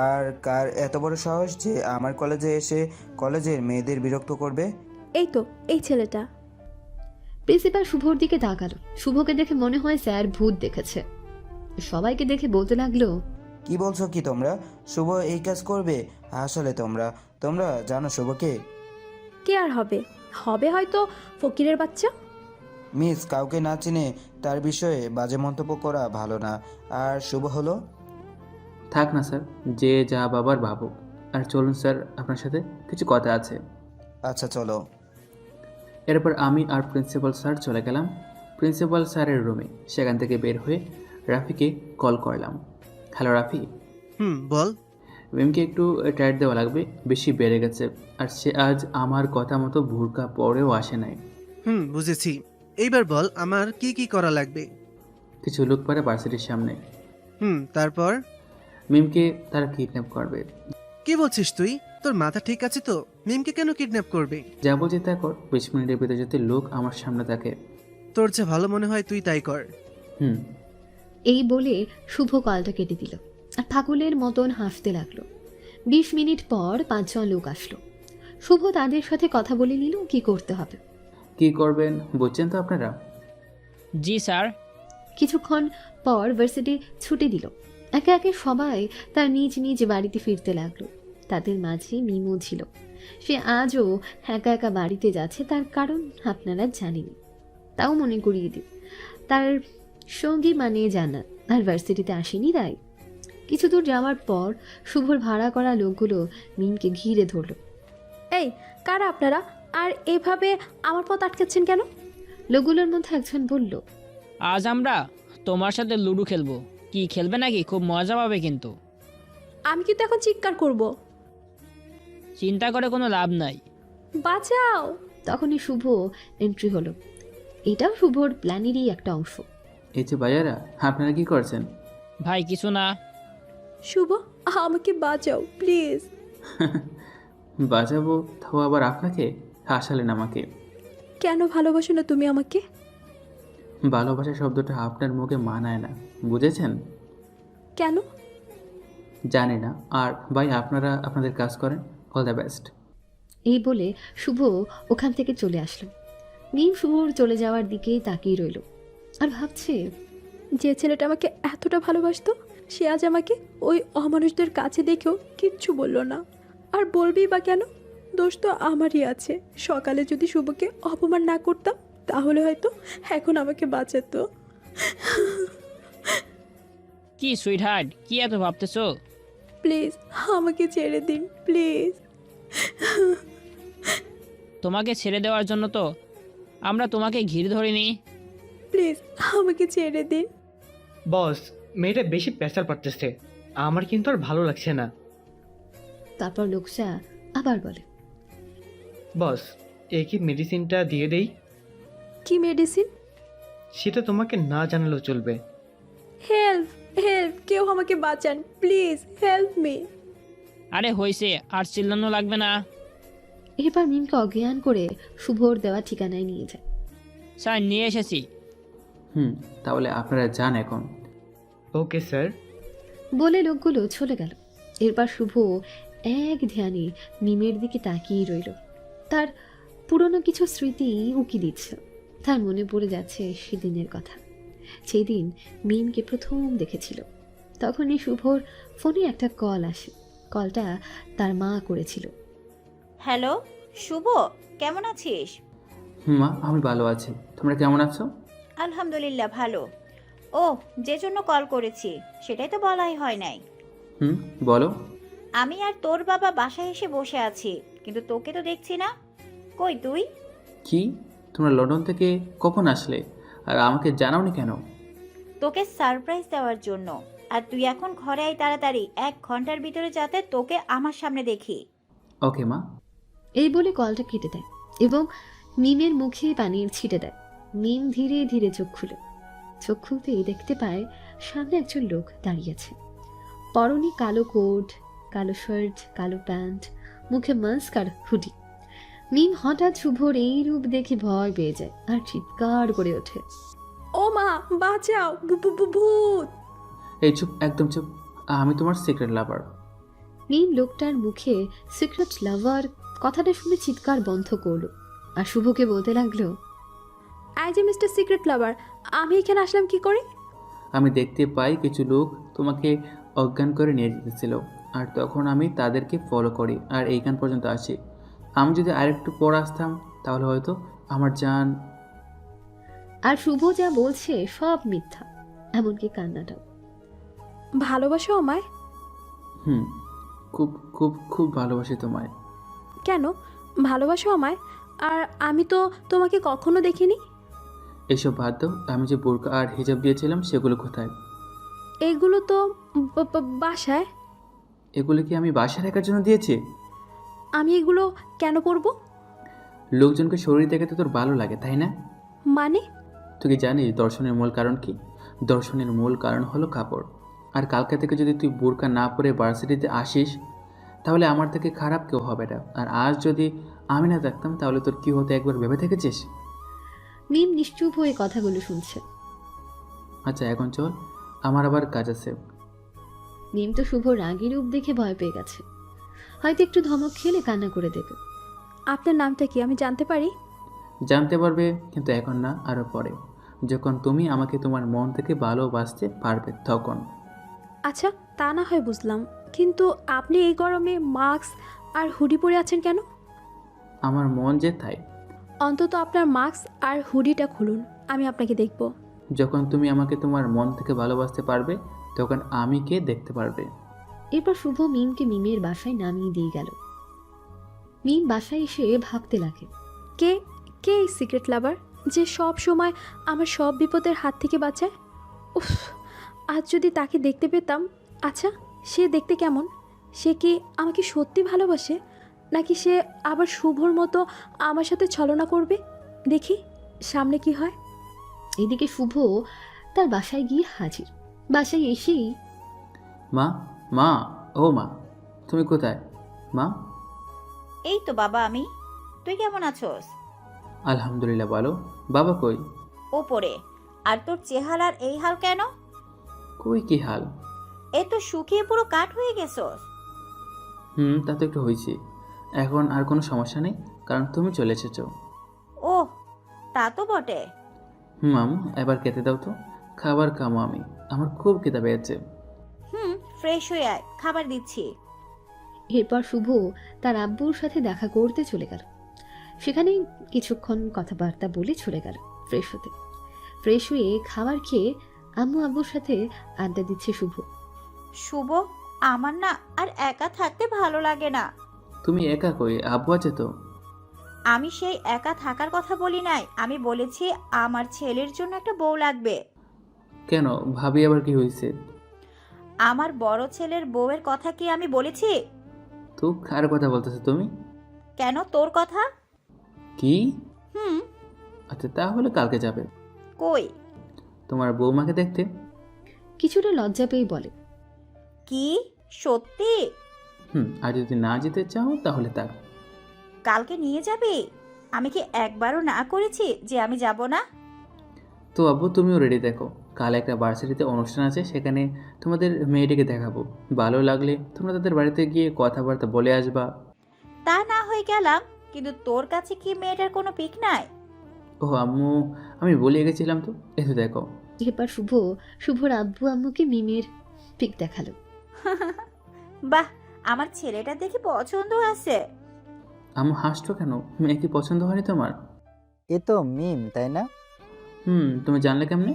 আর কার এত বড় সাহস যে আমার কলেজে এসে কলেজের মেয়েদের বিরক্ত করবে? এই তো, এই ছেলেটা। প্রিন্সিপাল শুভর দিকে তাকালো। শুভকে দেখে মনে হয় স্যার ভূত দেখেছে। সবাইকে দেখে বলতে লাগলো, কি বলছো কি তোমরা? শুভ এই কাজ করবে? আসলে তোমরা জানো শুভকে? কে আর হবে? হবে হয়তো ফকিরের বাচ্চা। মিস, কাউকে না চিনে তার বিষয়ে বাজে মন্তব্য করা ভালো না। আর শুভ হলো? থাক না স্যার, যে যা বাবার ভাবুক। আর চলুন স্যার, আপনার সাথে কিছু কথা আছে। আচ্ছা চলো। এরপর আমি আর প্রিন্সিপাল স্যার চলে গেলাম প্রিন্সিপাল স্যারের রুমে। সেখান থেকে বের হয়ে রাফিকে কল করলাম। হ্যালো রাফি। বল। মিমকে একটু টাইট দেওয়া লাগবে, বেশি বেড়ে গেছে। আর সে আজ আমার কথা মতো বোরকা পরেও আসে নাই। বুঝেছি। এইবার বল আমার কি কি করা লাগবে? কিছু লোক পারে ভার্সিটির সামনে। তারপর? মিমকে তারা কিডন্যাপ করবে। কি বলছিস তুই? তোর মাথা ঠিক আছে তো? মিমকে কেন কিডন্যাপ করবে? যা বলছি তা কর, 20 মিনিটের ভিতরে যাতে লোক আমার সামনে থাকে। তোর যে ভালো মনে হয় তুই তাই কর। এই বলে শুভ কলটা কেটে দিল আর পাগলের মতন হাসতে লাগলো। 20 মিনিট পর 5 জন লোক আসলো। শুভ তাদের সাথে কথা বলে নিল কি করতে হবে। কি করবেন বুঝছেন তো আপনারা? জি স্যার। কিছুক্ষণ পর ভার্সিটি ছুটি দিল। একে একে সবাই তার নিজ নিজ বাড়িতে ফিরতে লাগলো। তাদের মাঝে মিমও ছিল। সে আজও একা একা বাড়িতে যাচ্ছে, তার কারণ আপনারা জানেন। তাও মনে করিয়ে দিই, তার সঙ্গী মানে জান্নাত আর ভার্সিটিতে আসেনি তাই। কিছু দূর যাওয়ার পর শুভর ভাড়া করা লোকগুলো মিমকে ঘিরে ধরল। এই কারা আপনারা, আর এভাবে আমার পথ আটকাচ্ছেন কেন? লোকগুলোর মধ্যে একজন বলল, আজ আমরা তোমার সাথে লুডো খেলবো। কি খেলবে নাকি? খুব মজা পাবে কিন্তু। আমি কিন্তু এখন চিৎকার করব। চিন্তা করে কোনো লাভ নাই। বাঁচাও! তখনই শুভ এন্ট্রি হলো। এটাও শুভর প্ল্যানেরই একটা অংশ। এই যে ভাইয়ারা, আপনারা কি করছেন? ভাই কিছু না। শুভ, আমাকে বাঁচাও প্লিজ। বাঁচাবো তাও আবার আপনাকে? হাসালেন আমাকে। কেন ভালোবাসো না তুমি আমাকে? ভালোবাসা শব্দটা আপনার মুখে মানায় না, বুঝেছেন? কেন? জানি না। আর ভাই আপনারা আপনাদের কাজ করেন। All the best. এই বলে শুভ ওখান থেকে চলে আসলো। মিম শুভর চলে যাওয়ার দিকে তাকিয়ে রইল আর ভাবছে, যে ছেলেটা আমাকে এতটা ভালোবাসতো সে আজ আমাকে ওই অমানুষদের কাছে দেখেও কিচ্ছু বললো না। আর বলবেই বা কেন? দোষ তো আমারই আছে। সকালে যদি শুভকে অপমান না করতাম তাহলে হয়তো এখন আমাকে বাঁচাতো। কি সুইট হার্ট, কি এত ভাবতেছো? প্লিজ আমাকে ছেড়ে দিন প্লিজ। তোমাকে ছেড়ে দেওয়ার জন্য তো আমরা তোমাকে ঘিরে ধরিনি। প্লিজ আমাকে ছেড়ে দিন। বস, মেয়েটা বেশি প্রেসার পাচ্ছে, আমার কিন্তু আর ভালো লাগছে না। তারপর লোকটা আবার বলে, বস, এই কি মেডিসিনটা দিয়ে দেই? কি মেডিসিন? সেটা তোমাকে না জানালেও চলবে। হেল্প হেল্প, কেউ আমাকে বাঁচান প্লিজ, হেল্প মি। আরে হইছে, আর চিল্লানো লাগবে না। এরপর মিমকে অজ্ঞান করে শুভর দেওয়া ঠিকানায় নিয়ে যায়। স্যার নিয়ে এসেছি। তাহলে আপনারা যান এখন। Okay sir. বলে লোকগুলো চলে গেল। এরপর শুভ এক ধ্যানে মিমের দিকে তাকিয়ে রইল। তার পুরনো কিছু স্মৃতি উকি দিচ্ছে। তার মনে পড়ে যাচ্ছে সেদিনের কথা, সেই দিন মিমকে প্রথম দেখেছিল। তখনই শুভর ফোনে একটা কল আসে। কলটা তার মা করেছিল। হ্যালো শুভ, কেমন আছিস? মা, আমি ভালো আছি। তোমরা কেমন আছো? আলহামদুলিল্লাহ ভালো। ও, যে জন্য কল করেছি সেটাই তো বলাই হয় নাই। বলো। আমি আর তোর বাবা বাসায় এসে বসে আছি, কিন্তু তোকে তো দেখছি না। কই তুই? কি, তোমরা লন্ডন থেকে কখন আসলে আর আমাকে জানাওনি কেন? তোকে সারপ্রাইজ দেওয়ার জন্য। আর তুই এখন ঘরে আয় তাড়াতাড়ি, 1 ঘন্টার ভিতরে যাতে তোকে আমার সামনে দেখি। ওকে মা। এই বলে কলটা কেটে দেয় এবং মিমের মুখে পানির ছিটে দেয়। মিম ধীরে ধীরে চোখ খুলে। চোখ খুলতেই দেখতে পায় সামনে একজন লোক দাঁড়িয়ে আছে। পরনে কালো কোট, কালো শার্ট, কালো প্যান্ট, মুখে মাস্ক আর হুডি। মিম হঠাৎ শুভর এই রূপ দেখে ভয় পেয়ে যায় আর চিৎকার করে ওঠে, ও মা বাঁচাও, ভূত! এই চুপ, একদম চুপ। আমি তোমার সিক্রেট লাভার। মিম লোকটার মুখে সিক্রেট লাভার কথাটা শুনে চিৎকার বন্ধ করলো আর শুভকে বলতে লাগলো, আই যে মিস্টার সিক্রেট লাভার, আমি এখানে আসলাম কি করে? আমি দেখতে পাই কিছু লোক তোমাকে অজ্ঞান করে নিয়ে যেতেছিল, আর তখন আমি তাদেরকে ফলো করি আর এইখান পর্যন্ত আসি। আমি যদি আরেকটু পর আসতাম তাহলে হয়তো আমার জান। আর শুভ যা বলছে সব মিথ্যা, এমনকি কান্নাটাও। ভালোবাসো আমায়? খুব খুব খুব ভালোবাসি তোমায়। কেন ভালোবাসো আমায়? আর আমি তো তোমাকে কখনো দেখিনি। এসব বাদ দাও, আমি যে বোরকা আর হিজাব দিয়েছিলাম সেগুলো কোথায়? এগুলো তো বাসায়। এগুলো কি আমি বাসায় রাখার জন্য দিয়েছি? আমি এগুলো কেন পরবো? লোকজনকে শরীর দেখাতে তোর ভালো লাগে তাই না? মানে? তুই কি জানিস দর্শনের মূল কারণ কি? দর্শনের মূল কারণ হলো কাপড়। আর কালকে থেকে যদি তুই বোরকা না পরে ভার্সিটিতে আসিস তাহলে আমার থেকে খারাপ কেউ হবে না। আর আজ যদি আমি না থাকতাম তাহলে তোর কী হতো একবার ভেবে থেকেছিস? মিম নিশ্চুপ হয়ে কথাগুলো শুনছে। আচ্ছা এখন চল, আমার আবার কাজ আছে। মিম তো শুভ রাগী রূপ দেখে ভয় পেয়ে গেছে, হয়তো একটু ধমক খেলে কান্না করে দেবে। আপনার নামটা কি আমি জানতে পারি? জানতে পারবে, কিন্তু এখন না, আরও পরে, যখন তুমি আমাকে তোমার মন থেকে ভালোবাসতে পারবে তখন। আচ্ছা তা না হয় বুঝলাম, কিন্তু আপনি এই গরমে মাস্ক আর হুডি পরে আছেন কেন? আমার মন যে তাই। অন্তত আপনার মাস্ক আর হুডিটা খুলুন, আমি আপনাকে দেখব। যখন তুমি আমাকে তোমার মন থেকে ভালোবাসতে পারবে তখন আমি কে দেখতে পারবে। এরপর শুভ মিমকে মিমের বাসায় নামিয়ে দিয়ে গেল। মিম বাসায় এসে ভাবতে লাগে, কে কে এই সিক্রেট লাভার যে সব সময় আমার সব বিপদের হাত থেকে বাঁচায়? উফ, আজ যদি তাকে দেখতে পেতাম। আচ্ছা সে দেখতে কেমন? সে কি আমাকে সত্যি ভালোবাসে, নাকি সে আবার শুভর মতো আমার সাথে ছলনা করবে? দেখি সামনে কি হয়। এদিকে শুভ তার বাসায় গিয়ে হাজির। বাসায় এসেই, মা, মা, ও মা, তুমি কোথায় মা? এই তো বাবা আমি। তুই কেমন আছোস? আলহামদুলিল্লাহ, ভালো। বাবা কই? ওপরে। আর তোর চেহারার এই হাল কেন? কই কি হাল? এ তো শুকিয়ে পুরো কাঠ হয়ে গেছস। তা তো একটু হয়েছি। এখন আর কোনো সমস্যা নেই, কারণ তুমি চলে এসেছো। ওহ, তা তো বটে। মামু, এবার খেতে দাও তো, খাবার খামো আমি, আমার খুব খিদা পেয়েছে। ফ্রেশ হয়ে আয়, খাবার দিচ্ছি। এরপর শুভ তার আব্বুর সাথে দেখা করতে চলে গেল। সেখানে কিছুক্ষণ কথাবার্তা বলে চলে গেল ফ্রেশ হতে। ফ্রেশ হয়ে খাবার খেয়ে আম্মু আব্বুর সাথে আড্ডা দিচ্ছে শুভ। শুভ, আমার না আর একা থাকতে ভালো লাগে না। তুমি একা কই? আব্বু আছে তো। আমি সেই একা থাকার কথা বলি নাই, আমি বলেছি আমার ছেলের জন্য একটা বউ লাগবে। কেন ভাবি, আবার কি হয়েছে? আমার বড় ছেলের বউয়ের কথা কি আমি বলেছি? তো কার কথা বলতেছো তুমি? কেন, তোর কথা। কি? হুম। আচ্ছা তাহলে কালকে যাবে। কই? তোমার বৌমাকে দেখতে। কিছুটা লজ্জা পেয়ে বলে, কি সত্যি? আর যদি না যেতে চাও তাহলে থাক। কালকে নিয়ে যাবি? আমি কি একবারও না করেছি যে আমি যাব না? তো আব্বু তুমিও রেডি দেখো, কাল একটা ভার্সিটিতে অনুষ্ঠান আছে, সেখানে তোমাদের মেয়েটিকে দেখাবো। ভালো লাগলে তোমরা তাদের বাড়িতে গিয়ে কথাবার্তা বলে আসবা। তা না হয়ে গেলাম, কিন্তু তোর কাছে কি মেয়েটার কোনো পিক নাই? ও আম্মু, আমি বলে গেছিলাম তো, এসে দেখো। এরপর শুভর আব্বু আম্মুকে মিমের পিক দেখালো। বাহ, আমার ছেলেটা দেখি পছন্দ আছে। আম্মু হাসছো কেন? মেয়ে কি পছন্দ হয়নি তোমার? এ তো মিম, তাই না? তুমি জানলে কেমনে?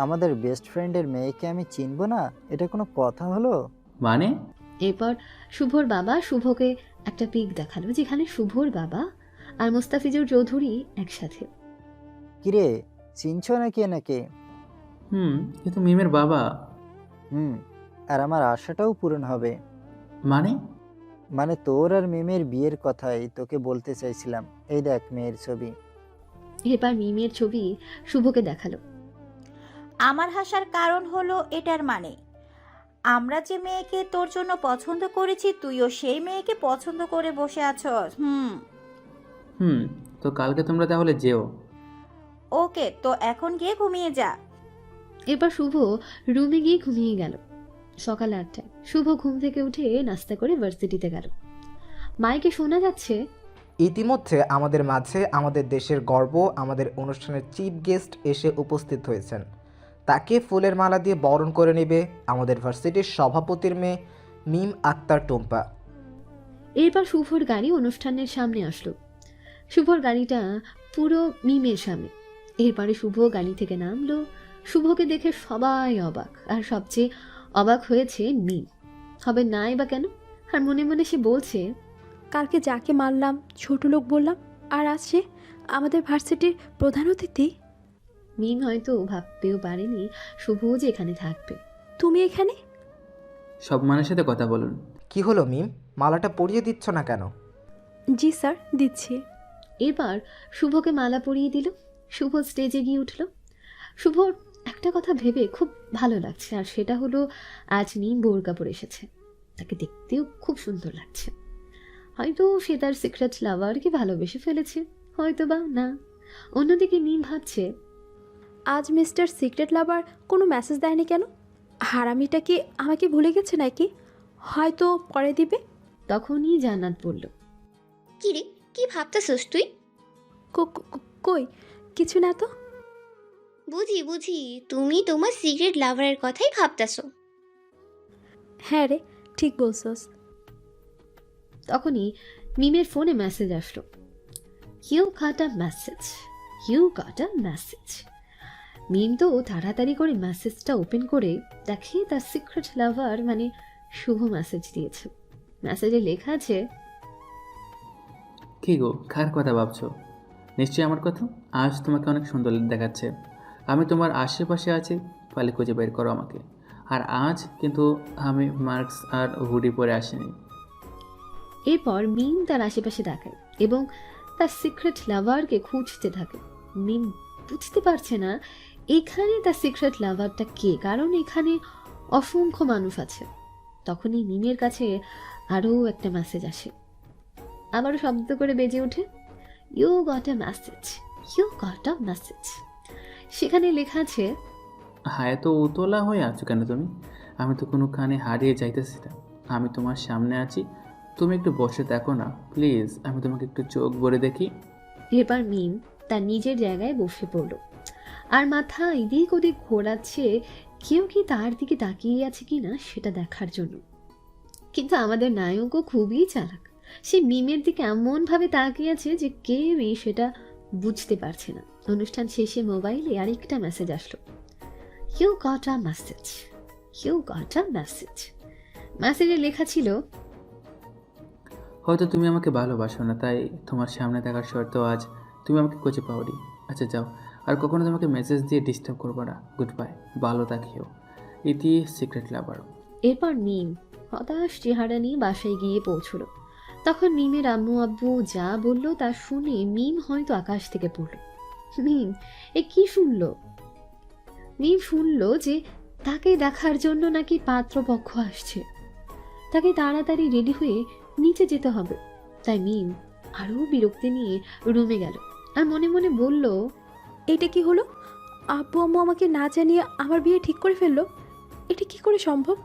আমাদের বেস্ট ফ্রেন্ডের মেয়েকে আমি চিনবো না? এটা কোনো কথা হলো? মানে? এরপর শুভর বাবা শুভকে একটা পিক দেখালো, যেখানে শুভর বাবা আর মুস্তাফিজুর চৌধুরী একসাথে। কিরে, চিনছ নাকি এনাকে? কিন্তু মিমের বাবা। আর আমার আশাটাও পূরণ হবে। মানে তোর আর মিমের বিয়ের কথাই তোকে বলতে চাইছিলাম। এই দেখ মেয়ের ছবি। এরপর মিমের ছবি শুভকে দেখালো। আমার হাসার কারণ হলো এটার মানে আমরা যে মেয়েকে তোর জন্য পছন্দ করেছি, তুইও সেই মেয়েকে পছন্দ করে বসে আছস। তো কালকে তোমরা তাহলে যেও। ওকে, তো এখন গিয়ে ঘুমিয়ে যা। এরপর শুভ রুমে গিয়ে ঘুমিয়ে গেল। সকাল 8টায় শুভ ঘুম থেকে উঠে নাস্তা করে ভার্সিটিতে গেল। মাইকে শোনা যাচ্ছে, ইতিমধ্যে আমাদের মাঝে আমাদের দেশের গর্ব, আমাদের অনুষ্ঠানের চিফ গেস্ট এসে উপস্থিত হয়েছেন। তাকে ফুলের মালা দিয়ে বরণ করে নেবে আমাদের ভার্সিটির সভাপতির মেয়ে মিম আক্তার টুম্পা। এরপর শুভর গাড়ি অনুষ্ঠানের সামনে আসলো। শুভর গাড়িটা পুরো মিমের সামনে। এরপরে শুভ গাড়ি থেকে নামলো। শুভকে দেখে সবাই অবাক, আর সবচেয়ে অবাক হয়েছে মিম। হবে নাই বা কেন? আর মনে মনে সে বলছে, কালকে যাকে মারলাম, ছোট লোক বললাম, আর আজ সে আমাদের ভার্সিটির প্রধান অতিথি। মিম হয়তো ভাবতেও পারেনি শুভ যে এখানে থাকবে। তুমি এখানে? সব মানুষের সাথে কথা বলুন। কি হলো মিম, মালাটা পরিয়ে দিচ্ছ না কেন? জি স্যার, দিচ্ছি। এবার শুভকে মালা পরিয়ে দিল। শুভ স্টেজে গিয়ে উঠল। শুভর একটা কথা ভেবে খুব ভালো লাগছে, আর সেটা হলো আজ মিম বোরকা পরে এসেছে। তাকে দেখতেও খুব সুন্দর লাগছে। হয়তো সে তার সিক্রেট লাভারকে ভালোবেসে ফেলেছে, হয়তো বা না। অন্যদিকে মিম ভাবছে, আজ মিস্টার সিক্রেট লাভার কোনো মেসেজ দেয়নি কেন? হারামিটা কি আমাকে ভুলে গেছে নাকি? হয়তো পরে দিবে। তখনই জান্নাত বলল, কি রে, কি ভাবতেছস তুই? কই কিছু না তো। বুঝি বুঝি, তুমি তোমার সিক্রেট লাভারের কথাই ভাবতেছো। হ্যাঁ রে, ঠিক বলছস। তখনই মিমের ফোনে মেসেজ আসলো, you got a message, you got a message. Mim তো তাড়াতাড়ি করে মেসেজটা ওপেন করে দেখে তার সিক্রেট লাভার মানে শুভ মেসেজ দিয়েছে। মেসেজে লেখা আছে, কি গো, কার কথা ভাবছো? নিশ্চয়ই আমার কথা। আজ তোমাকে অনেক সুন্দর দেখাচ্ছে। আমি তোমার আশেপাশে আছি, পালে খুঁজে বের করো আমাকে। আর আজ কিন্তু আমি মাস্ক আর হুডি পরে আসিনি। এরপর মিম তার আশেপাশে তাকায় এবং তার সিক্রেট লাভারকে খুঁজতে থাকে। মিম বুঝতে পারছে না এখানে তার সিক্রেট লাভারটা কে, কারণ এখানে অসংখ্য মানুষ আছে। তখনই মিমের কাছে আরও একটা মেসেজ আসে, আবারও শব্দ করে বেজে ওঠে, you got a message, you got a message. সেখানে লেখা আছে, হায় তো উতলা হয়ে আছো কেন তুমি? আমি তো কোনোখানে হারিয়ে যাইতেছি না। আমি তোমার সামনে আছি, তুমি একটু বসে দেখো না প্লিজ, আমি তোমাকে একটু চোখ ভরে দেখি। এরপর মিম তার নিজের জায়গায় বসে পড়ল আর মাথা এদিক ওদিক ঘোরাচ্ছে, কেউ কি তার দিকে তাকিয়ে আছে কিনা সেটা দেখার জন্য। কিন্তু আমাদের নায়কও খুবই চালাক, সে মিমের দিকে এমনভাবে তাকিয়ে আছে যে কেউই সেটা বুঝতে পারছে না। অনুষ্ঠান শেষে মোবাইলে আরেকটা মেসেজ আসলো, you got a message, you got a message. মেসেজে লেখা ছিল, হয়তো তুমি আমাকে ভালোবাসো না, তাই তোমার সামনে থাকার শর্ত আজ তুমি আমাকে খুঁজে পাওনি। আচ্ছা যাও, আর কখনো তোমাকে মেসেজ দিয়ে ডিস্টার্ব করবো না। গুড বাই, ভালো থাকিও। ইতি সিক্রেট লাভার। এরপর মিম হতাশ চেহারা নিয়ে বাসায় গিয়ে পৌঁছলো। তখন মিমের আম্মু আব্বু যা বললো তা শুনে মিম হয়তো আকাশ থেকে পড়ল। মিম এ কি শুনলো? মিম শুনলো যে তাকে দেখার জন্য নাকি পাত্রপক্ষ আসছে, তাকে তাড়াতাড়ি রেডি হয়ে নিচে যেতে হবে। তাই মিম আরও বিরক্তি নিয়ে রুমে গেল আর মনে মনে বলল, এটা কি হলো? আব্বু আম্মু আমাকে না জানিয়ে আমার বিয়ে ঠিক করে ফেললো। এটা কি করে সম্ভব?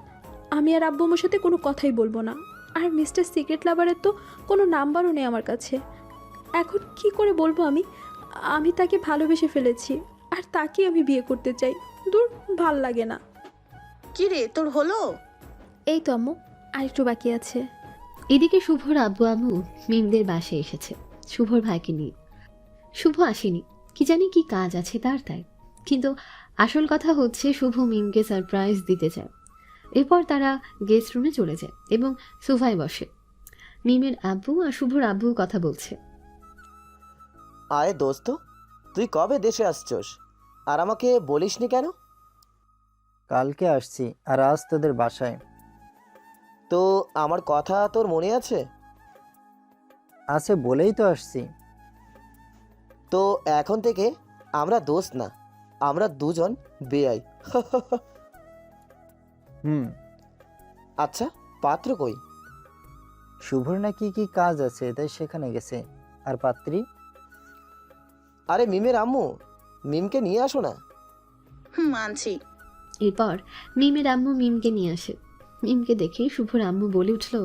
আমি আর আব্বু আম্মুর সাথে কোনো কথাই বলবো না। আর মিস্টার সিক্রেট লাভারের তো কোনো নাম্বারও নেই আমার কাছে। এখন কি করে বলবো আমি তাকে ভালোবেসে ফেলেছি আর তাকে আমি বিয়ে করতে চাই। দূর, ভাল লাগে না। কি রে, তোর হলো? এই তো আম্মু, আরেকটু বাকি আছে। এদিকে শুভর আব্বু আম্মু মিমদের বাসায় এসেছে শুভর ভাইকে নিয়ে। শুভ আসেনি, কি জানি কি কাজ আছে তার, তাই। কিন্তু আসল কথা হচ্ছে শুভ মিমকে সারপ্রাইজ দিতে চায়। এরপর তারা গেস্ট রুমে চলে যায় এবং সোফায় বসে। মিমের আব্বু আর শুভর আব্বু কথা বলছে। আয় দোস্ত, তুই কবে দেশে আসছস আর আমাকে বলিসনি কেন? কালকে আসছি আর আজ তোদের বাসায়। তো আমার কথা তোর মনে আছে? আছে বলেই তো আসছি। তো এখন থেকে আমরা দোস্ত না, আমরা দুজন বেয়াই। আচ্ছা, পাত্র কই? শুভর নাকি কি কাজ আছে তাই সেখানে গেছে। আর পাত্রী? আরে মিমের আম্মু, মিমকে নিয়ে আসো না। আনছি। এরপর মিমের আম্মু মিমকে নিয়ে আসে। মিমকে দেখে শুভর আম্মু বলে উঠল,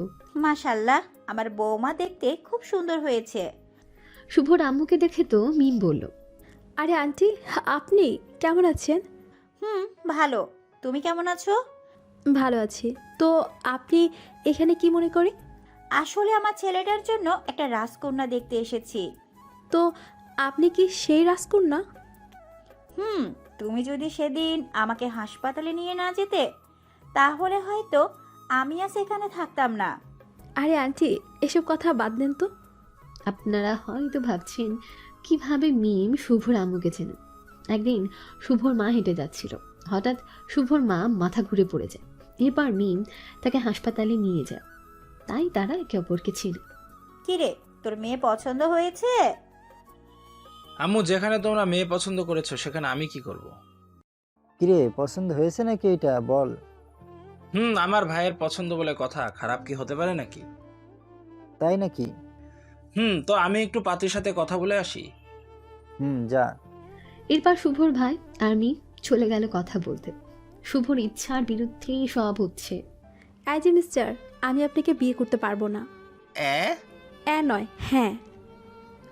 মাশাল্লাহ, আমার বৌমা দেখতে খুব সুন্দর হয়েছে। শুভর আম্মুকে দেখে তো মিম বলল, আরে আন্টি, আপনি কেমন আছেন? ভালো, তুমি কেমন আছো? ভালো আছি। তো আপনি এখানে কি মনে করে? আসলে আমার ছেলেটার জন্য একটা রাজকন্যা দেখতে এসেছি। তো আপনি কি সেই রাজকন্যা? তুমি যদি সেদিন আমাকে হাসপাতালে নিয়ে না যেতে, তাহলে হয়তো আমি আজ এখানে থাকতাম না। আরে আন্টি, এসব কথা বাদ দেন তো। আপনারা হয়তো ভাবছেন কিভাবে মিম শুভর আম্মুকে চেনে। একদিন শুভর মা হেঁটে যাচ্ছিল, হঠাৎ শুভর মা মাথা ঘুরে পড়ে যায়। এরপর মিম তাকে হাসপাতালে নিয়ে যায়, তাই তারা একে অপরকে চেনে। কিরে, তোর মেয়ে পছন্দ হয়েছে? আম্মু, যেখানে তোমরা মেয়ে পছন্দ করেছো সেখানে আমি কি করব? কিরে, পছন্দ হয়েছে নাকি এটা বল? আমার ভাইয়ের পছন্দ বলে কথা, খারাপ কি হতে পারে নাকি? তাই নাকি? তো আমি একটু পাত্রীর সাথে কথা বলে আসি। যা। এরপর শুভর ভাই আর মি চলে গেল কথা বলতে। শুভর ইচ্ছার বিরুদ্ধেই সব হচ্ছে। এই যে মিস্টার, আমি আপনাকে বিয়ে করতে পারবো না। নয়, হ্যাঁ,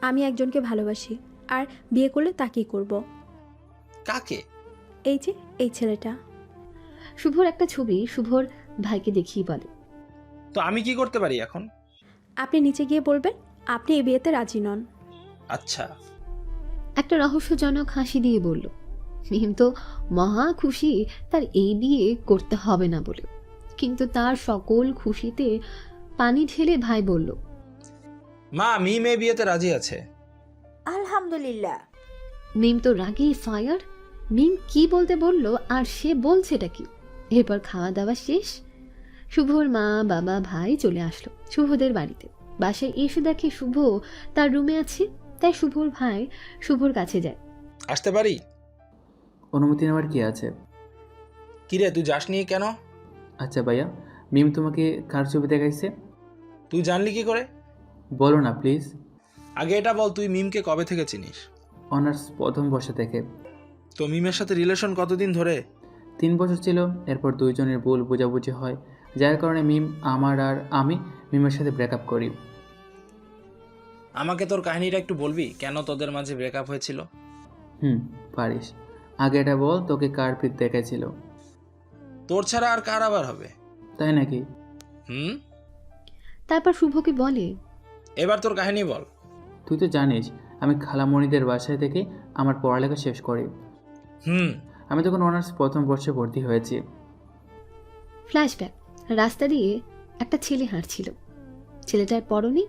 আমি একজনকে ভালোবাসি, আর বিয়ে করলে তাকেই করব। কাকে? এই যে এই ছেলেটা। শুভর একটা ছবি শুভর ভাইকে দেখিয়ে বলে, তো আমি কি করতে পারি এখন? আপনি নিচে গিয়ে বলবেন আপনি এই বিয়েতে রাজি নন। আচ্ছা। একটা রহস্যজনক হাসি দিয়ে বলল। মিম তো মহা খুশি তার এই বিয়ে করতে হবে না বলে, কিন্তু তার সকল খুশিতে পানি ঢেলে ভাই বলল, মা, মিম এই বিয়েতে রাজি আছে। আলহামদুলিল্লাহ। মিম তো রাগেই ফায়ার। মিম কি বলতে বলল আর সে বলছেটা কি? এরপর খাওয়া দাওয়া শেষ। শুভর মা বাবা ভাই চলে আসলো শুভদের বাড়িতে। বাসায় এসে দেখে শুভ তার রুমে আছে, তাই শুভর ভাই শুভর কাছে যায়। আসতে পারি? অনুমতি নেওয়ার কি আছে? কিরে, তুই যাসনি কেন? আচ্ছা ভাইয়া, মিম তোমাকে কার ছবি দেখাইছে? তুই জানলি কি করে? বলো না প্লিজ। আগে এটা বল, তুই মিমকে কবে থেকে চিনিস? অনার্স প্রথম বর্ষ থেকে। তো মিমের সাথে রিলেশন কতদিন ধরে? 3 বছর ছিল। এরপর দুইজনের ভুল বোঝাবুঝি হয়, যার কারণে মিম আমার আর আমি মিমের সাথে ব্রেকআপ করি। আমাকে তোর কাহিনীটা একটু বলবি, কেন তোদের মাঝে ব্রেকআপ হয়েছিল? পারিস। আগে এটা বল, তোকে কার পিক দেখাইছিল? তোর ছাড়া আর কার আবার হবে? তাই নাকি? তারপর শুভকে বলে, এবার তোর কাহিনী বল। তুই তো জানিস আমি খালামণিদের বাসায় থেকে আমার পড়ালেখা শেষ করি। আমি তখন অনার্স প্রথম বর্ষে ভর্তি হয়েছি। ফ্ল্যাশব্যাক। রাস্তা দিয়ে একটা ছেলে হাঁটছিল। ছেলেটার পরনে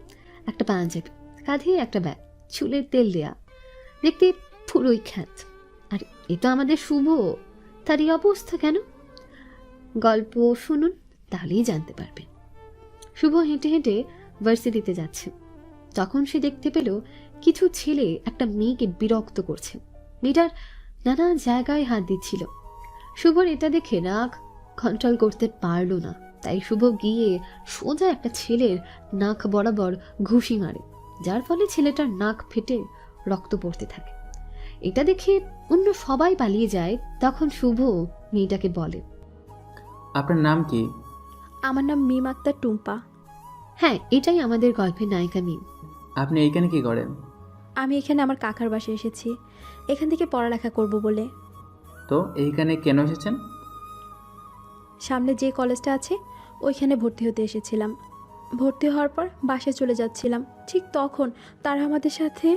একটা পাঞ্জাবি, কাঁধে একটা ব্যাগ, চুলের তেল দেয়া, দেখতে পুরোই খ্যাত। আর এটা আমাদের শুভ। তার এই অবস্থা কেন? গল্প শুনুন, তাহলেই জানতে পারবেন। শুভ হেঁটে হেঁটে ভার্সিটিতে যাচ্ছে। তখন সে দেখতে পেল কিছু ছেলে একটা মেয়েকে বিরক্ত করছে। মেয়েটার নানা জায়গায় হাত দিচ্ছিল। শুভর এটা দেখে রাগ কন্ট্রোল করতে পারল না, তাই শুভ গিয়ে সোজা একটা ছেলের নাক বরাবর ঘুষি মারে, যার ফলে ছেলেটার নাক ফেটে রক্ত পড়তে থাকে। এটা দেখে অন্য সবাই পালিয়ে যায়। তখন শুভ মেয়েটাকে বলে, আপনার নাম কি? আমার নাম মিম আক্তার টুম্পা। হ্যাঁ, এটাই আমাদের গল্পের নায়িকা মিম। আপনি এইখানে কি করেন? আমি এখানে আমার কাকার বাসায় এসেছি, এখান থেকে পড়ালেখা করব বলে। তো এইখানে কেন এসেছেন? সামনে যে কলেজটা আছে ওইখানে ভর্তি হতে এসেছিলাম। ভর্তি হওয়ার পর বাসায় চলে যাচ্ছিলাম, ঠিক তখন তারা আমাদের সাথে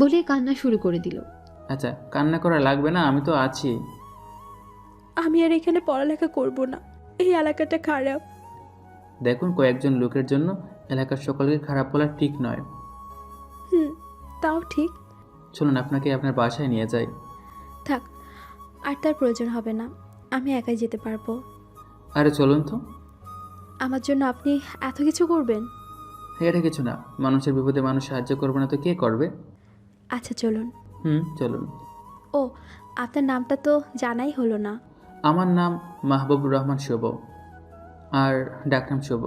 বলে কান্না শুরু করে দিল। আচ্ছা, কান্না করা লাগবে না, আমি তো আছি। আমি আর এখানে পড়ালেখা করব না, এই এলাকাটা খারাপ। দেখুন, কয়েকজন লোকের জন্য এলাকার সকলকে খারাপ বলা ঠিক নয়। তাও ঠিক। চলুন আপনাকে আপনার বাসায় নিয়ে যাই। থাক, আর তার প্রয়োজন হবে না, আমি একাই যেতে পারবো। আরে চলুন তো। আমার জন্য আপনি এত কিছু করবেন? এটা কিছু না, মানুষের বিপদে মানুষ সাহায্য করবে না তো কে করবে? আচ্ছা চলুন। চলুন। ও, আপনার নামটা তো জানাই হলো না। আমার নাম মাহবুবুর রহমান শুভ, আর ডাকনাম শুভ।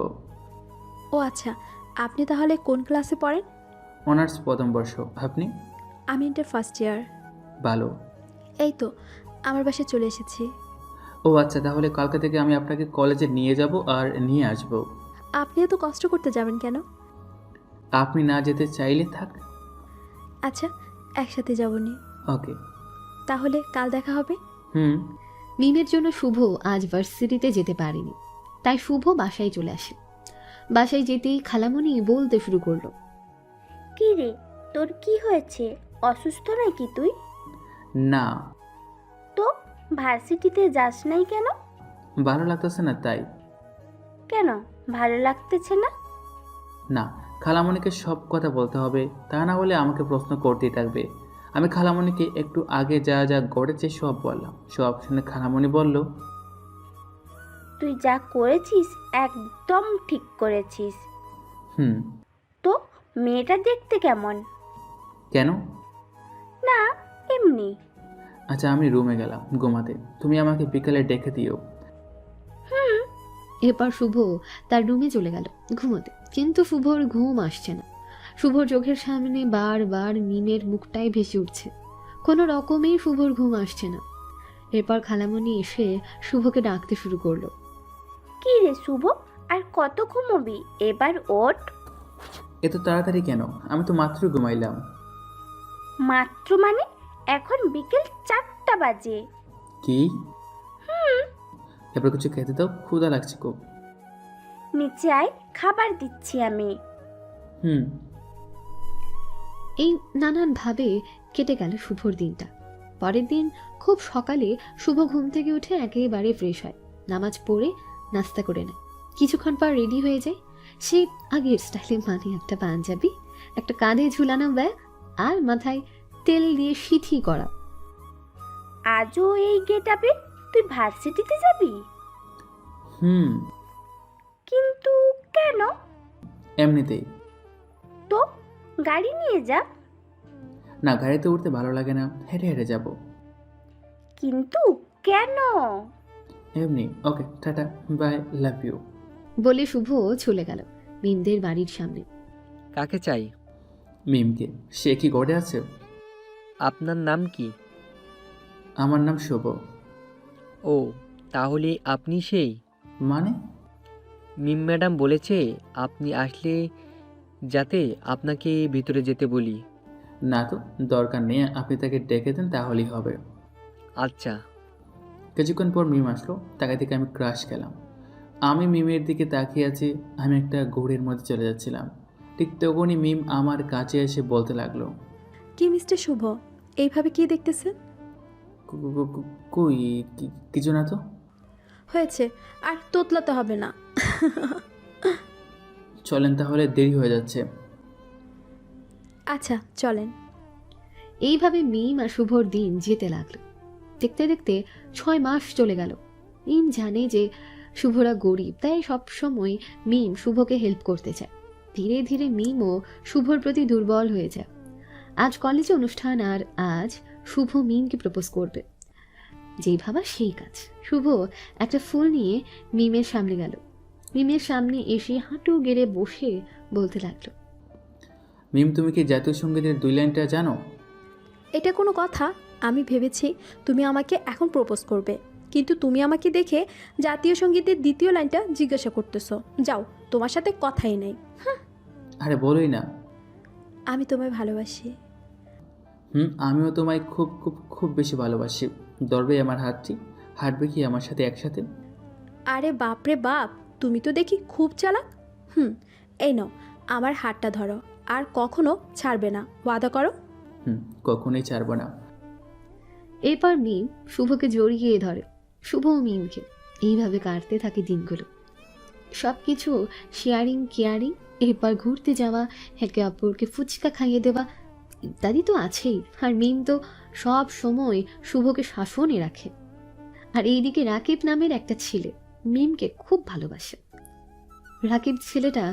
ও আচ্ছা, আপনি তাহলে কোন ক্লাসে পড়েন? অনার্স প্রথম বর্ষ। আপনি? আমি ইন্টার ফার্স্ট ইয়ার। ভালো। এই তো আমার বাসায় চলে এসেছি। ও আচ্ছা, তাহলে কালকে থেকে আমি আপনাকে কলেজে নিয়ে যাব আর নিয়ে আসব। আপনি এত কষ্ট করতে যাবেন কেন? আপনি না যেতে চাইলে থাক। আচ্ছা, একসাথে যাবনি। ওকে, তাহলে কাল দেখা হবে। মিমের জন্য শুভ আজ ভার্সিটিতে যেতে পারেনি, তাই শুভ বাসায় চলে আসে। বাসায় যেতেই খালামণি বলতে শুরু করলো, কি রে, তোর কি হয়েছে? অসুস্থ নাকি তুই? না। তো ভার্সিটিতে যাস নাই কেন? ভালো লাগতেছে না তাই। কেন ভালো লাগতেছে না? না, খালামণিকে সব কথা বলতে হবে, তা না হলে আমাকে প্রশ্ন করতেই থাকবে। আমি খালামণিকে একটু আগে যা যা ঘটেছে সব বললাম। সব শুনে খালামণি বলল, তুই যা করেছিস একদম ঠিক করেছিস। তো মেয়েটা দেখতে কেমন? কেন? না, এমনি। আচ্ছা আমি রুমে গেলাম ঘুমাতে, তুমি আমাকে বিকেলে ডেকে দিও। এরপর শুভ তার রুমে চলে গেল ঘুমোতে, কিন্তু শুভর ঘুম আসছে না। শুভর চোখের সামনে বারবার মিমের মুখটাই ভেসে উঠছে, কোনো রকমেই শুভর ঘুম আসছে না। এরপর খালামণি এসে শুভকে ডাকতে শুরু করলো। কি রে শুভ, আর কত ঘুমোবি? এবার ওঠ। এত তাড়াতাড়ি কেন? আমি তো মাত্র ঘুমাইলাম। মাত্র মানে? এখন বিকেল 4টা বাজে। কি? এবার কিছু খেতে দাও, ক্ষুধা লাগছে খুব। নিচে আয়, খাবার দিচ্ছি আমি। হুম। এই নানানভাবে কেটে গেল শুভর দিনটা। পরের দিন খুব সকালে শুভ ঘুম থেকে উঠে একেবারে ফ্রেশ হয়, নামাজ পড়ে নাস্তা করে নেয়। কিছুক্ষণ পর রেডি হয়ে যায়। সে আগের স্টাইলে, মানে একটা পাঞ্জাবি, একটা কাঁধে ঝুলানো ব্যাগ আর মাথায় তেল দিয়ে সিথি করা। আজও এই গেটআপে তুই ভার্সিটিতে যাবি? কিন্তু কেন? এমনিতেই। তো গাড়ি নিয়ে যা। না, গাড়িতে উঠতে ভালো লাগে না, হেঁটে হেঁটে যাব। কিন্তু কেন? এমনি। ওকে, টাটা, বাই, লাভ ইউ। বলে শুভ চলে গেল মিমদের বাড়ির সামনে। কাকে চাই? মিমকে। সে কি ঘরে আছে? আপনার নাম কি? আমার নাম শুভ। ও, তাহলে আপনি সেই? মানে? মিম ম্যাডাম বলেছে আপনি আসলে যাতে আপনাকে ভিতরে যেতে বলি। না তো, দরকার নেই, আপনি তাকে ডেকে দেন তাহলেই হবে। আচ্ছা। কিছুক্ষণ পর মিম আসলো, তাকে থেকে আমি ক্রাশ খেলাম। আমি মিমের দিকে তাকিয়ে আছি, আমি একটা ঘোরের মধ্যে চলে যাচ্ছিলাম। ঠিক তখনই মিম আমার কাছে এসে বলতে লাগলো। কি মিস্টার শুভ, এইভাবে কি দেখতেছেন? কই কিছু না তো। হয়েছে, আর তোতলাতে হবে না। চলেন তাহলে, দেরি হয়ে যাচ্ছে। আচ্ছা চলেন। এইভাবে মিম আর শুভর দিন যেতে লাগলো। দেখতে দেখতে 6 মাস চলে গেল। মিম জানে যে শুভরা গরিব, তাই সবসময় মিম শুভকে হেল্প করতে চায়। ধীরে ধীরে মিমও শুভর প্রতি দুর্বল হয়ে যায়। আজ কলেজে অনুষ্ঠান, আর আজ শুভ মিমকে প্রপোজ করবে। যেই ভাবা সেই কাজ। শুভ একটা ফুল নিয়ে মিমের সামনে গেল। মিমের সামনে এসে হাঁটু গেড়ে বসে বলতে লাগলো। মিম, তুমি কি জাতীয় সঙ্গীতের 2 লাইনটা জানো? এটা কোনো কথা? আমি ভেবেছি তুমি আমাকে এখন প্রপোজ করবে, কিন্তু তুমি আমাকে দেখে জাতীয় সঙ্গীতের 2য় লাইনটা জিজ্ঞাসা করতেছো। যাও, তোমার সাথে কথাই নেই। আরে বলোই না। আমি তোমায় ভালোবাসি। আমিও তোমায় খুব খুব খুব বেশি ভালোবাসি। ধরবে আমার হাতটি? হাঁটবে কি আমার সাথে একসাথে? আরে বাপরে বাপ, তুমি তো দেখি খুব চালাক। এই নাও, আমার হাতটা ধরো, আর কখনো ছাড়বে না, ওয়াদা করো। কখনোই ছাড়বো না। এরপর মিম শুভকে জড়িয়ে ধরে, শুভ মিমকে। এইভাবে কাটতে থাকে দিনগুলো। সব কিছু শেয়ারিং কেয়ারিং, এরপর ঘুরতে যাওয়া, একে অপরকে ফুচকা খাইয়ে দেওয়া ইত্যাদি তো আছেই। আর মিম তো সব সময় শুভকে শাসনে রাখে। আর এইদিকে রাকিব নামের একটা ছেলে মিমকে খুব ভালোবাসে। রাকিব ছেলেটা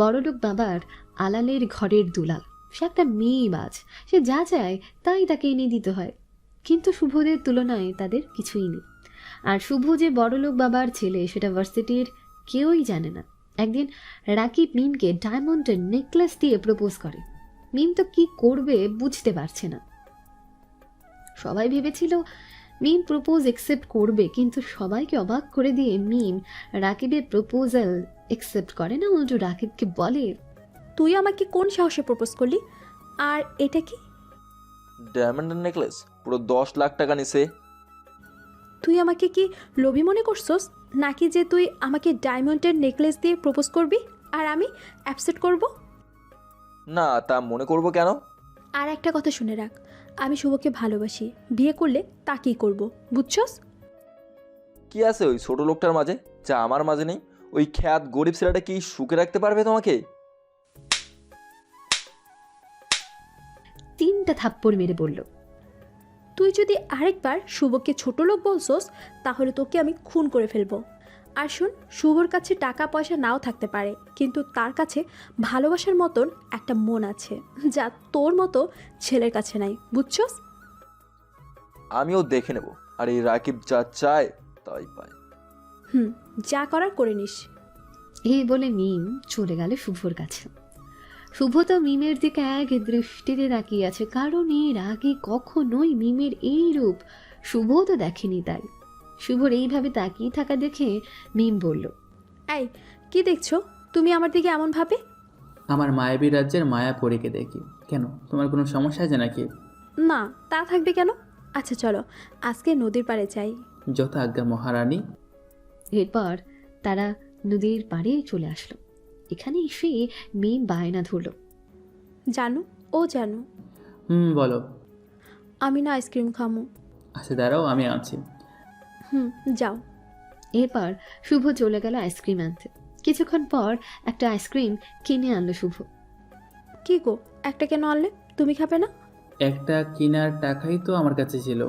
বড়লোক বাবার আলালের ঘরের দুলাল। সে একটা মেয়েবাজ, সে যা চায় তাই তাকে এনে দিতে হয়। কিন্তু শুভদের তুলনায় তাদের কিছুই নেই। আর শুভ যে বড়লোক বাবার ছেলে সেটা ভার্সিটির কেউই জানে না। একদিন রাকিব মিমকে ডায়মন্ডের নেকলেস দিয়ে প্রপোজ করে। মিম তো কি করবে বুঝতে পারছে না। সবাই ভেবেছিল মিম প্রপোজ একসেপ্ট করবে, কিন্তু সবাইকে অবাক করে দিয়ে মিম রাকিবের প্রপোজাল একসেপ্ট করে না, উল্টো রাকিবকে বলে, তুই আমাকে কোন সাহসে প্রপোজ করলি? আর এটা কি? ডায়মন্ডের নেকলেস, পুরো 10 লাখ টাকা নিছে। তুই আমাকে কি লোভী মনে করছস নাকি যে তুই আমাকে ডায়মন্ডের নেকলেস দিয়ে প্রপোজ করবি আর আমি অ্যাকসেপ্ট করব? না, তা মনে করব কেন? আর একটা কথা শুনে রাখ, আমি শুভকে ভালোবাসি। বিয়ে করলে তাকেই করব, বুঝছস? কি আছে ওই ছোট লোকটার মাঝে যা আমার মাঝে নেই? ওই খ্যাত গরিব ছেলেটা কি সুখে রাখতে পারবে তোমাকে? 3টা থাপ্পড় মেরে বলল, তুই যদি আরেকবার শুভকে ছোট লোক বলছস তাহলে তোকে আমি খুন করে ফেলবো। আর শোন, শুভর কাছে টাকা পয়সা নাও থাকতে পারে, কিন্তু তার কাছে ভালোবাসার মতন একটা মন আছে, যা তোর মতো ছেলের কাছে নাই, বুঝছস? আমিও দেখে নেব। আর এই রাকিব যা চায় তাই পায়। যা করার করে নিস। এই বলে মিম চলে গেল শুভর কাছে। শুভ তো মিমের দিকে এক দৃষ্টিতে তাকিয়ে আছে, কারণ এর আগে কখনোই মিমের এই রূপ শুভ তো দেখেনি। তাই শুভর এইভাবে তাকিয়ে থাকা দেখে মিম বলল, এই কি দেখছো তুমি আমার দিকে এমন ভাবে? আমার মায়াবী রাজ্যের মায়াপরীকে দেখি। কেন, তোমার কোনো সমস্যা আছে নাকি? না, তা থাকবে কেন? আচ্ছা চলো আজকে নদীর পাড়ে যাই। যত আজ্ঞা মহারানী। এরপর তারা নদীর পাড়ে চলে আসলো। এখানে এসে মিম বায়না ধরল, জানু ও জানু, বলো। আমি না আইসক্রিম খামো। আচ্ছা দাঁড়াও, আমি আছি। যাও। এরপর শুভ চলে গেল আইসক্রিম আনতে। কিছুক্ষণ পর একটা আইসক্রিম কিনে আনলো শুভ। কি গো, একটা কেন আনলে? তুমি খাবে না? একটা কেনার টাকাই তো আমার কাছে ছিল।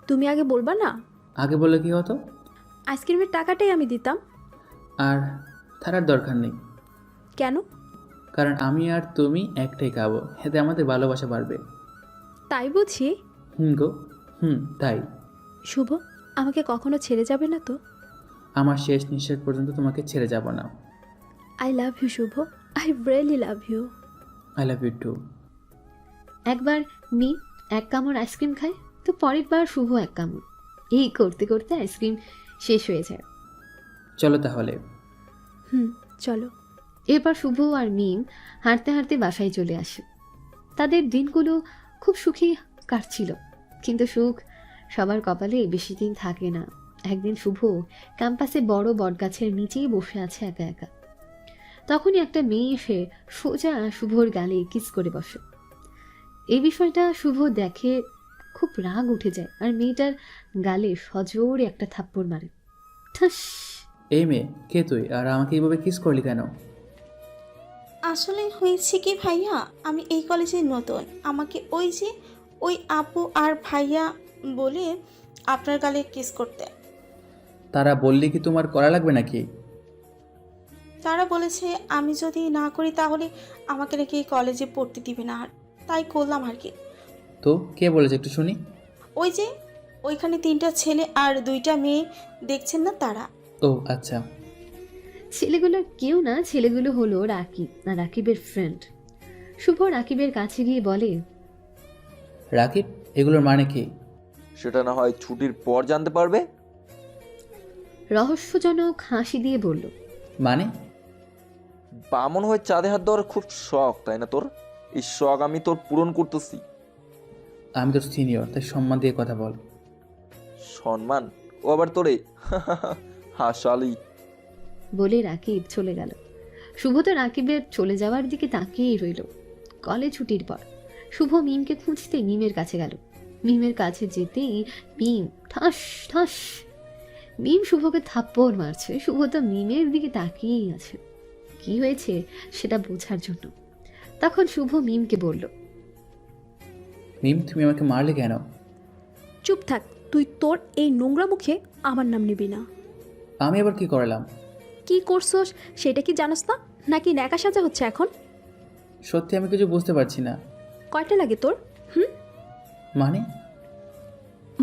তুমি আগে বলবা না? আগে বললে কি হতো? আইসক্রিমের টাকাটাই আমি দিতাম। আর থাকার দরকার নেই। কেন? কারণ আমি আর তুমি একটাই খাবো, এতে আমাদের ভালোবাসা বাড়বে। তাই বুঝি? গো তাই। শুভ, আমাকে কখনো ছেড়ে যাবে না তো? আমার শেষ নিঃশ্বাস পর্যন্ত তোমাকে ছেড়ে যাব না। I love you Shubho, I really love you. I love you too. একবার মিম এক কামড় আইসক্রিম খায়, তো পরের বার শুভ এক কামড়। এই করতে করতে আইসক্রিম শেষ হয়ে যায়। চলো তাহলে। চলো। এরপর শুভ আর মিম হাঁটতে হাঁটতে বাসায় চলে আসে। তাদের দিনগুলো খুব সুখী কাটছিল, কিন্তু সুখ সবার কপালে বেশি দিন থাকে না। একদিন শুভ ক্যাম্পাসে বড় বটগাছের নিচেই বসে আছে একা একা। তখনই একটা মেয়ে এসে সোজা শুভর গালে কিস করে বসে। এই বিষয়টা শুভ দেখে খুব রাগ উঠে যায়, আর মেয়েটার গালে সজোরে একটা থাপ্পড় মারে। ঠাস। এই মেয়ে, কে তুই? আর আমাকে এইভাবে কিস করলি কেন? আসলে হয়েছে কি ভাইয়া, আমি এই কলেজে নতুন। আমাকে ওই আপু আর ভাইয়া বলে আপনার গালে কিস করতে। তারা বললি কি তোমার করা লাগবে নাকি? তারা বলেছে আমি যদি না করি তাহলে আমাকে নাকি এই কলেজে পড়তে দিবে না, আর তাই করলাম আর কি। তো কে বলেছে একটু শুনি? ওই যে ওইখানে 3টা ছেলে আর 2টা মেয়ে দেখছেন না, তারা। ও আচ্ছা। ছেলেগুলো কেউ না, ছেলেগুলো হলো রাকিব আর রাকিবের ফ্রেন্ড। শুভ রাকিবের কাছে গিয়ে বলে, রাকিব, এগুলোর মানে কি? সেটা না হয় ছুটির পর জানতে পারবে। রহস্যজনক হাসি দিয়ে বলল, মানে? বামন হয়ে চাঁদে হাত দেওয়ার খুব শখ, তাই না তোর? এই শখ আমি তোর পূরণ করতেছি। আমি তোর সিনিয়র, তাই সম্মান দিয়ে কথা বল। সম্মান? ও আবার তোরে? হাসালি। বলে রাকিব চলে গেল। শুভ তো রাকিবের চলে যাওয়ার দিকে তাকিয়েই রইল। কলেজ ছুটির পর শুভ মিমকে খুঁজতে মিমের কাছে গেল। মিমের কাছে যেতেই মিম ঠাস ঠাস। মিম শুভকে থাপ্পড় মারছে। শুভ তো মিমের দিকে তাকিয়েই আছে, কি হয়েছে সেটা বোঝার জন্য। তখন শুভ মিমকে বলল, মিম, তুমি আমাকে মারলে কেন? চুপ থাক, তুই তোর এই নোংরা মুখে আমার নাম নিবি না। আমি আবার কি করলাম? কি করছস সেটা কি জানোস না, নাকি ন্যাকা সাজা হচ্ছে এখন? সত্যি আমি কিছু বুঝতে পারছি না। কয়টা লাগে তোর?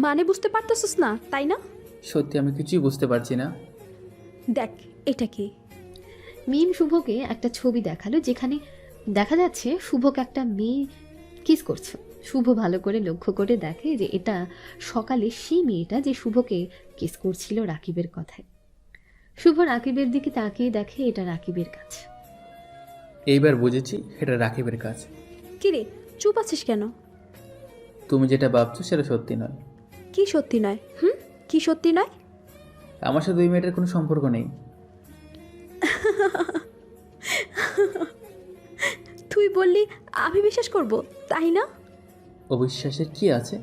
মানে বুঝতে পারতেছিস না, তাই না? সত্যি আমি কিছুই বুঝতে পারছি না। দেখ এটা কি। মিম শুভকে একটা ছবি দেখালো, যেখানে দেখা যাচ্ছে শুভকে একটা মেয়ে কিস করছে। শুভ ভালো করে লক্ষ্য করে দেখে যে এটা সকালে সেই মেয়েটা যে শুভকে কিস করছিল রাকিবের কথায়। শুভ রাকিবের দিকে তাকিয়ে দেখে এটা রাকিবের কাজ। এইবার বুঝেছি এটা রাকিবের কাজ। কি রে, চুপ আছিস কেন? তুমি যেটা ভাবছো সেটা সত্যি নয়। কি সত্যি নয়? কি সত্যি নয়? আমার সাথে ওই মেয়েটার কোনো সম্পর্ক নেই। তুই বললি আমি বিশ্বাস করব, তাই না? অবিশ্বাসের কি আছে?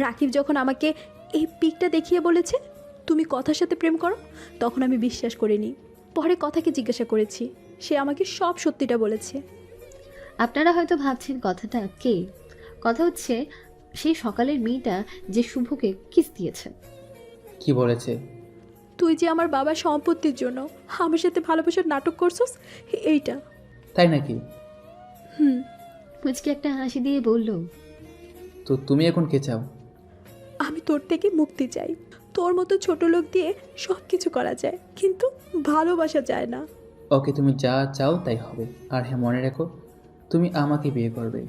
রাকিব যখন আমাকে এই পিকটা দেখিয়ে বলেছে তুমি কথার সাথে প্রেম করো, তখন আমি বিশ্বাস করিনি। পরে কথাকে জিজ্ঞাসা করেছি, সে আমাকে সব সত্যিটা বলেছে। আপনারা হয়তো ভাবছেন কথাটা কে? কথা হচ্ছে সেই সকালের মেয়েটা যে শুভকে কিস দিয়েছে। কি বলেছে? তুই যে আমার বাবার সম্পত্তির জন্য আমার সাথে ভালোবাসার নাটক করছস, এইটা। তাই নাকি? মুচকি একটা হাসি দিয়ে বলল, তো তুমি এখন কে চাও? আমি তোর থেকে মুক্তি চাই। তোর মতো ছোট লোক দিয়ে সব কিছু করা যায়, কিন্তু ভালোবাসা যায় না। ওকে, তুমি যা চাও তাই হবে। আর হ্যাঁ, মনে রেখো তুমি আমাকে বিয়ে করবে।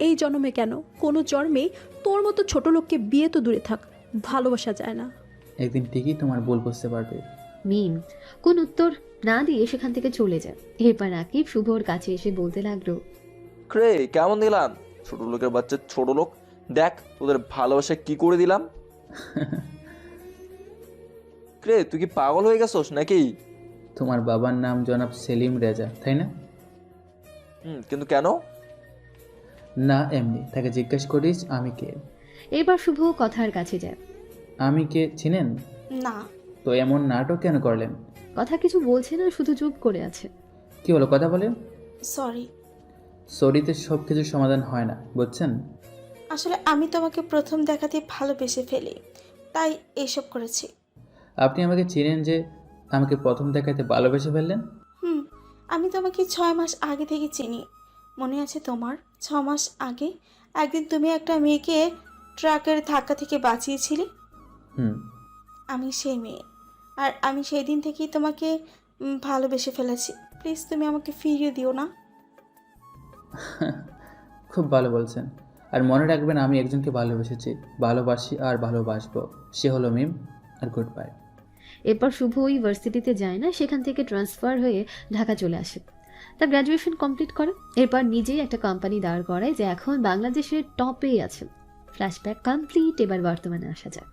এই জন্মে কেন, কোনো জন্মে তোর মতো ছোট লোককে বিয়ে তো দূরে থাক, ভালোবাসা যায় না। একদিন ঠিকই তোমার ভুল বুঝতে পারবে। মিম কোন উত্তর না দিয়ে সেখান থেকে চলে যায়। এরপর আকিব শুভর কাছে এসে বলতে লাগলো, ক্রে কেমন দিলাম? ছোট লোকের বাচ্চা ছোট লোক, দেখ তোদের ভালোবাসা কি করে দিলাম। ক্রে তুই কি পাগল হয়ে গেছস নাকি? তোমার বাবার নাম জনাব সেলিম রেজা, তাই না? কিন্তু কেন? না এমনি, তাকে জিজ্ঞেস করিস আমি কে। এবার শুভ কথার কাছে যায়। আমি কে চিনেন? না। তো এমন নাটক কেন করলেন? কথা কিছু বলছে না, শুধু চুপ করে আছে। কি হলো, কথা বলেন। সরি। সরিতে সব কিছুর সমাধান হয় না, বুঝছেন? আসলে আমি তোমাকে প্রথম দেখাতে ভালোবেসে ফেলি, তাই এইসব করেছি। আপনি আমাকে চিনেন যে আমাকে প্রথম দেখাতে ভালোবেসে ফেললেন? আমি তোমাকে 6 মাস আগে থেকে চিনি। মনে আছে তোমার? 6 মাস আগে একদিন তুমি একটা মেয়েকে ট্রাকের ধাক্কা থেকে বাঁচিয়েছিলে। আমি সেই মেয়ে, আর আমি সেই দিন থেকেই তোমাকে ভালোবেসে ফেলেছি। প্লিজ তুমি আমাকে ফিরিয়ে দিও না। খুব ভালো বলছেন। আর মনে রাখবেন আমি একজনকে ভালোবেসেছি, ভালোবাসি আর ভালোবাসবো। সে হলো মিম। আর গুড বাই। এরপর শুভ ওই ভার্সিটিতে যায় না, সেখান থেকে ট্রান্সফার হয়ে ঢাকা চলে আসে। তার গ্র্যাজুয়েশন কমপ্লিট করে। এরপর নিজেই একটা কোম্পানি দাঁড় করায়, যে এখন বাংলাদেশের টপেই আছে। Flashback complete. এবার বর্তমানে আসা যাক।